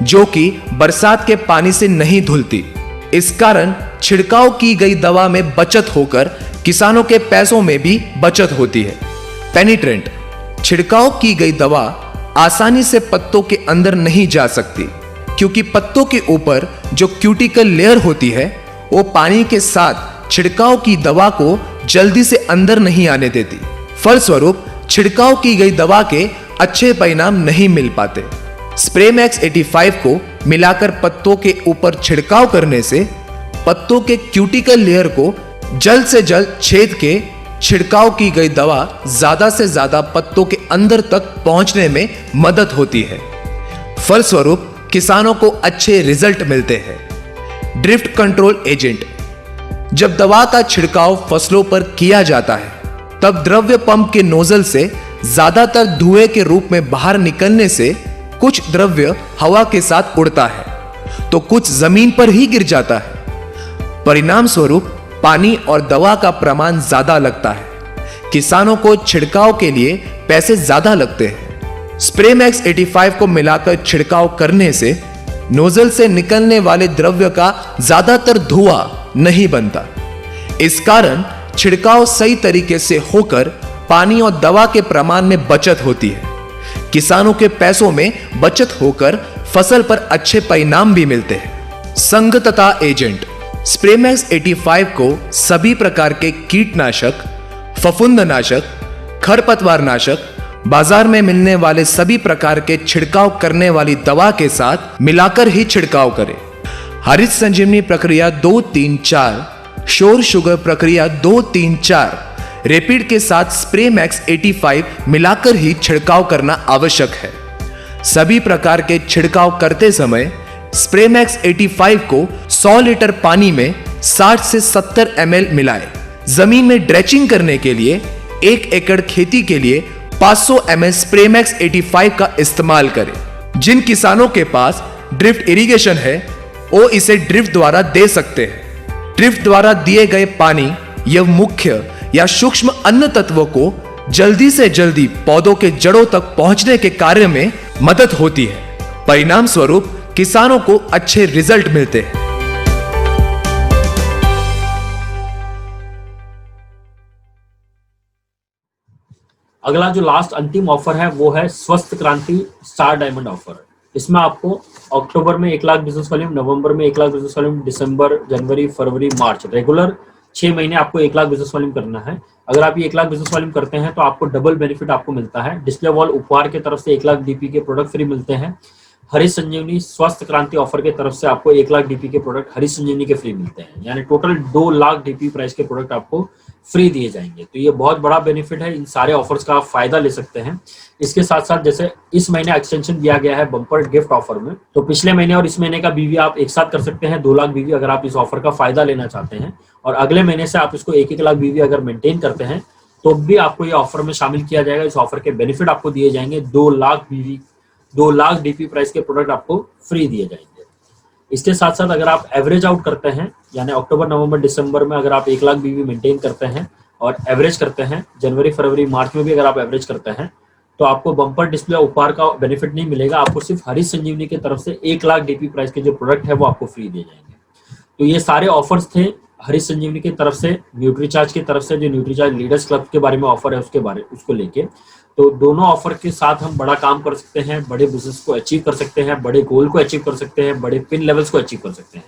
जो कि बरसात के पानी से नहीं धुलती। इस कारण छिड़काव की गई दवा में बचत होकर किसानों के पैसों में भी बचत होती है। पेनिट्रेंट। छिड़काव की गई दवा आसानी से पत्तों के अंदर नहीं जा सकती, क्योंकि पत्तों के ऊपर जो क्यूटिकल लेयर होती है वो पानी के साथ छिड़काव की दवा को जल्दी से अंदर नहीं आने देती। फलस्वरूप छिड़काव की गई दवा के अच्छे परिणाम नहीं मिल पाते। स्प्रेमैक्स 85 को मिलाकर पत्तों के ऊपर छिड़काव करने से पत्तों के क्यूटिकल लेयर को जल्द से जल्द छेद के छिड़काव की गई दवा ज्यादा से ज्यादा पत्तों के अंदर तक पहुंचने में मदद होती है। फलस्वरूप किसानों को अच्छे रिजल्ट मिलते हैं। Drift control agent. जब दवा का छिड़काव फसलों पर किया जाता है तब द्रव्य पंप के नोजल से ज्यादातर धुएं के रूप में बाहर निकलने से कुछ द्रव्य हवा के साथ उड़ता है तो कुछ जमीन पर ही गिर जाता है। परिणाम स्वरूप पानी और दवा का प्रमाण ज्यादा लगता है। किसानों को छिड़काव के लिए पैसे ज्यादा लगते हैं। स्प्रेमैक्स 85 को मिलाकर छिड़काव करने से नोजल से निकलने वाले द्रव्य का ज्यादातर धुआं नहीं बनता। इस कारण छिड़काव सही तरीके से होकर पानी और दवा के प्रमाण में बचत होती है। किसानों के पैसों में बचत होकर फसल पर अच्छे परिणाम भी मिलते हैं। संगतता एजेंट। स्प्रेमैक्स 85 को सभी प्रकार के कीटनाशक, फफूंदनाशक, खरपतवारनाशक, बाजार में मिलने वाले सभी प्रकार के छिड़काव करने वाली दवा के साथ मिलाकर ही छिड़काव करें। हरित संजीवनी प्रक्रिया 2-3-4, शोर शुगर प्रक्रिया 2-3-4, रैपिड के साथ स्प्रेमैक्स 85 मिलाकर ही छिड़काव करना आवश्यक है। सभी प्रकार के छिड़काव करते समय स्प्रेमैक्स 85 को 100 लीटर पानी में 60 से 70 ml मिलाएं। जमीन में ड्रेचिंग करने के लिए 1 एकड़ खेती के लिए 500 ml स्प्रेमैक्स 85 का इस्तेमाल करें। जिन किसानों के पास ड्रिफ्ट इरिगेशन है वो इसे ड्रिफ्ट द्वारा दे सकते हैं। ड्रिफ्ट द्वारा दिए गए पानी या मुख्य या सूक्ष्म अन्य तत्वों को जल्दी से जल्दी पौधों के जड़ों तक पहुंचने के कार्य में मदद होती है। परिणाम स्वरूप किसानों को अच्छे रिजल्ट मिलते हैं। अगला जो लास्ट अंतिम ऑफर है वो है स्वस्थ क्रांति स्टार डायमंड ऑफर। इसमें आपको अक्टूबर में 1 लाख बिजनेस वॉल्यूम, नवंबर में 1 लाख बिजनेस वॉल्यूम, दिसंबर, जनवरी, फरवरी, मार्च रेगुलर 6 महीने आपको 1 लाख बिजनेस वॉल्यूम करना है। अगर आप ये 1 लाख बिजनेस वॉल्यूम करते हैं तो आपको डबल बेनिफिट आपको मिलता है। डिस्प्ले वॉल उपहार की तरफ से 1 लाख डीपी के प्रोडक्ट फ्री मिलते हैं। हरी संजीवनी स्वस्थ क्रांति ऑफर की तरफ से आपको 1 लाख डीपी के प्रोडक्ट हरी संजीवनी के फ्री मिलते हैं, यानी टोटल 2 लाख डीपी प्राइस के प्रोडक्ट आपको फ्री दिए जाएंगे। तो ये बहुत बड़ा बेनिफिट है, इन सारे ऑफर्स का आप फायदा ले सकते हैं। इसके साथ साथ जैसे इस महीने एक्सटेंशन दिया गया है बम्पर गिफ्ट ऑफर में, तो पिछले महीने और इस महीने का बीवी आप एक साथ कर सकते हैं, 2 लाख बीवी अगर आप इस ऑफर का फायदा लेना चाहते हैं। और अगले महीने से आप इसको 1-1 लाख बीवी अगर मेंटेन करते हैं तो भी आपको ये ऑफर में शामिल किया जाएगा। इस ऑफर के बेनिफिट आपको दिए जाएंगे। 2 लाख बीवी 2 लाख डीपी प्राइस के प्रोडक्ट आपको फ्री दिए जाएंगे। इसके साथ साथ अगर आप एवरेज आउट करते हैं, यानी अक्टूबर, नवंबर, दिसंबर में अगर आप 1 लाख बीवी मेंटेन करते हैं और एवरेज करते हैं, जनवरी, फरवरी, मार्च में भी अगर आप एवरेज करते हैं, तो आपको बम्पर डिस्प्ले उपहार का बेनिफिट नहीं मिलेगा। आपको सिर्फ हरी संजीवनी की तरफ से 1 लाख डीपी प्राइस के जो प्रोडक्ट है वो आपको फ्री दिए जाएंगे। तो ये सारे ऑफर्स थे हरी संजीवनी की तरफ से, न्यूट्रीचार्ज की तरफ से, जो न्यूट्रीचार्ज लीडर्स क्लब के बारे में ऑफर है उसको लेके। तो दोनों ऑफर के साथ हम बड़ा काम कर सकते हैं, बड़े बिजनेस को अचीव कर सकते हैं, बड़े गोल को अचीव कर सकते हैं, बड़े पिन लेवल्स को अचीव कर सकते हैं।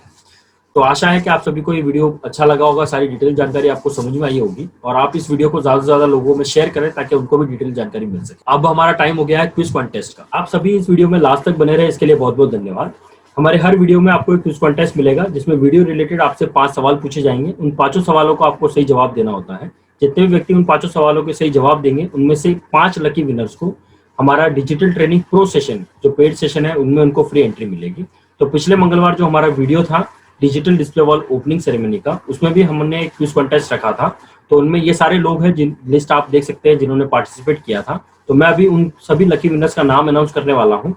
तो आशा है कि आप सभी को ये वीडियो अच्छा लगा होगा, सारी डिटेल जानकारी आपको समझ में आई होगी और आप इस वीडियो को ज्यादा से ज्यादा लोगों में शेयर करें ताकि उनको भी डिटेल जानकारी मिल सके। अब हमारा टाइम हो गया है क्विज कॉन्टेस्ट का। आप सभी इस वीडियो में लास्ट तक बने रहे, इसके लिए बहुत बहुत धन्यवाद। हमारे हर वीडियो में आपको एक क्विज कॉन्टेस्ट मिलेगा जिसमें वीडियो रिलेटेड आपसे 5 सवाल पूछे जाएंगे। उन 5 सवालों को आपको सही जवाब देना होता है। जितने भी व्यक्ति उन 5 सवालों के सही जवाब देंगे उनमें से 5 लकी विनर्स को हमारा डिजिटल ट्रेनिंग प्रो सेशन जो पेड सेशन है उनमें उनको फ्री एंट्री मिलेगी। तो पिछले मंगलवार जो हमारा वीडियो था digital display wall opening ceremony का, उसमें भी हमने एक क्विज कॉन्टेस्ट रखा था। तो उनमें ये सारे लोग हैं जिन लिस्ट आप देख सकते हैं जिन्होंने पार्टिसिपेट किया था। तो मैं अभी उन सभी लकी विनर्स का नाम अनाउंस करने वाला हूँ।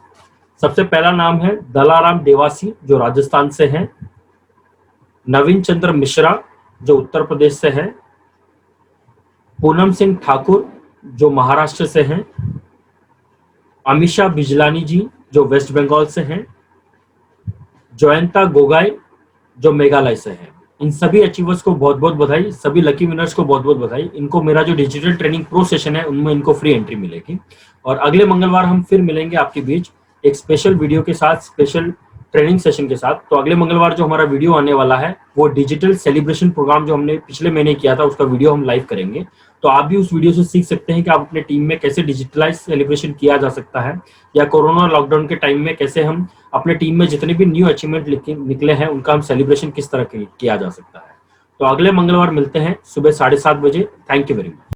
सबसे पहला नाम है दलाराम देवासी जो राजस्थान से हैं, नवीन चंद्र मिश्रा जो उत्तर प्रदेश से हैं, पूनम सिंह ठाकुर जो महाराष्ट्र से हैं, अमीषा बिजलानी जी जो वेस्ट बंगाल से हैं, जयंता गोगाई जो मेघालय से हैं। इन सभी अचीवर्स को बहुत बहुत बधाई, सभी लकी विनर्स को बहुत बहुत बधाई। इनको मेरा जो डिजिटल ट्रेनिंग प्रो सेशन है उनमें इनको फ्री एंट्री मिलेगी। और अगले मंगलवार हम फिर मिलेंगे आपके बीच एक स्पेशल वीडियो के साथ, स्पेशल ट्रेनिंग सेशन के साथ। तो अगले मंगलवार जो हमारा वीडियो आने वाला है वो डिजिटल सेलिब्रेशन प्रोग्राम जो हमने पिछले महीने किया था उसका वीडियो हम लाइव करेंगे। तो आप भी उस वीडियो से सीख सकते हैं कि आप अपने टीम में कैसे डिजिटलाइज सेलिब्रेशन किया जा सकता है, या कोरोना लॉकडाउन के टाइम में कैसे हम अपने टीम में जितने भी न्यू अचीवमेंट निकले हैं उनका हम सेलिब्रेशन किस तरह किया जा सकता है। तो अगले मंगलवार मिलते हैं सुबह 7:30 बजे। Thank you very much.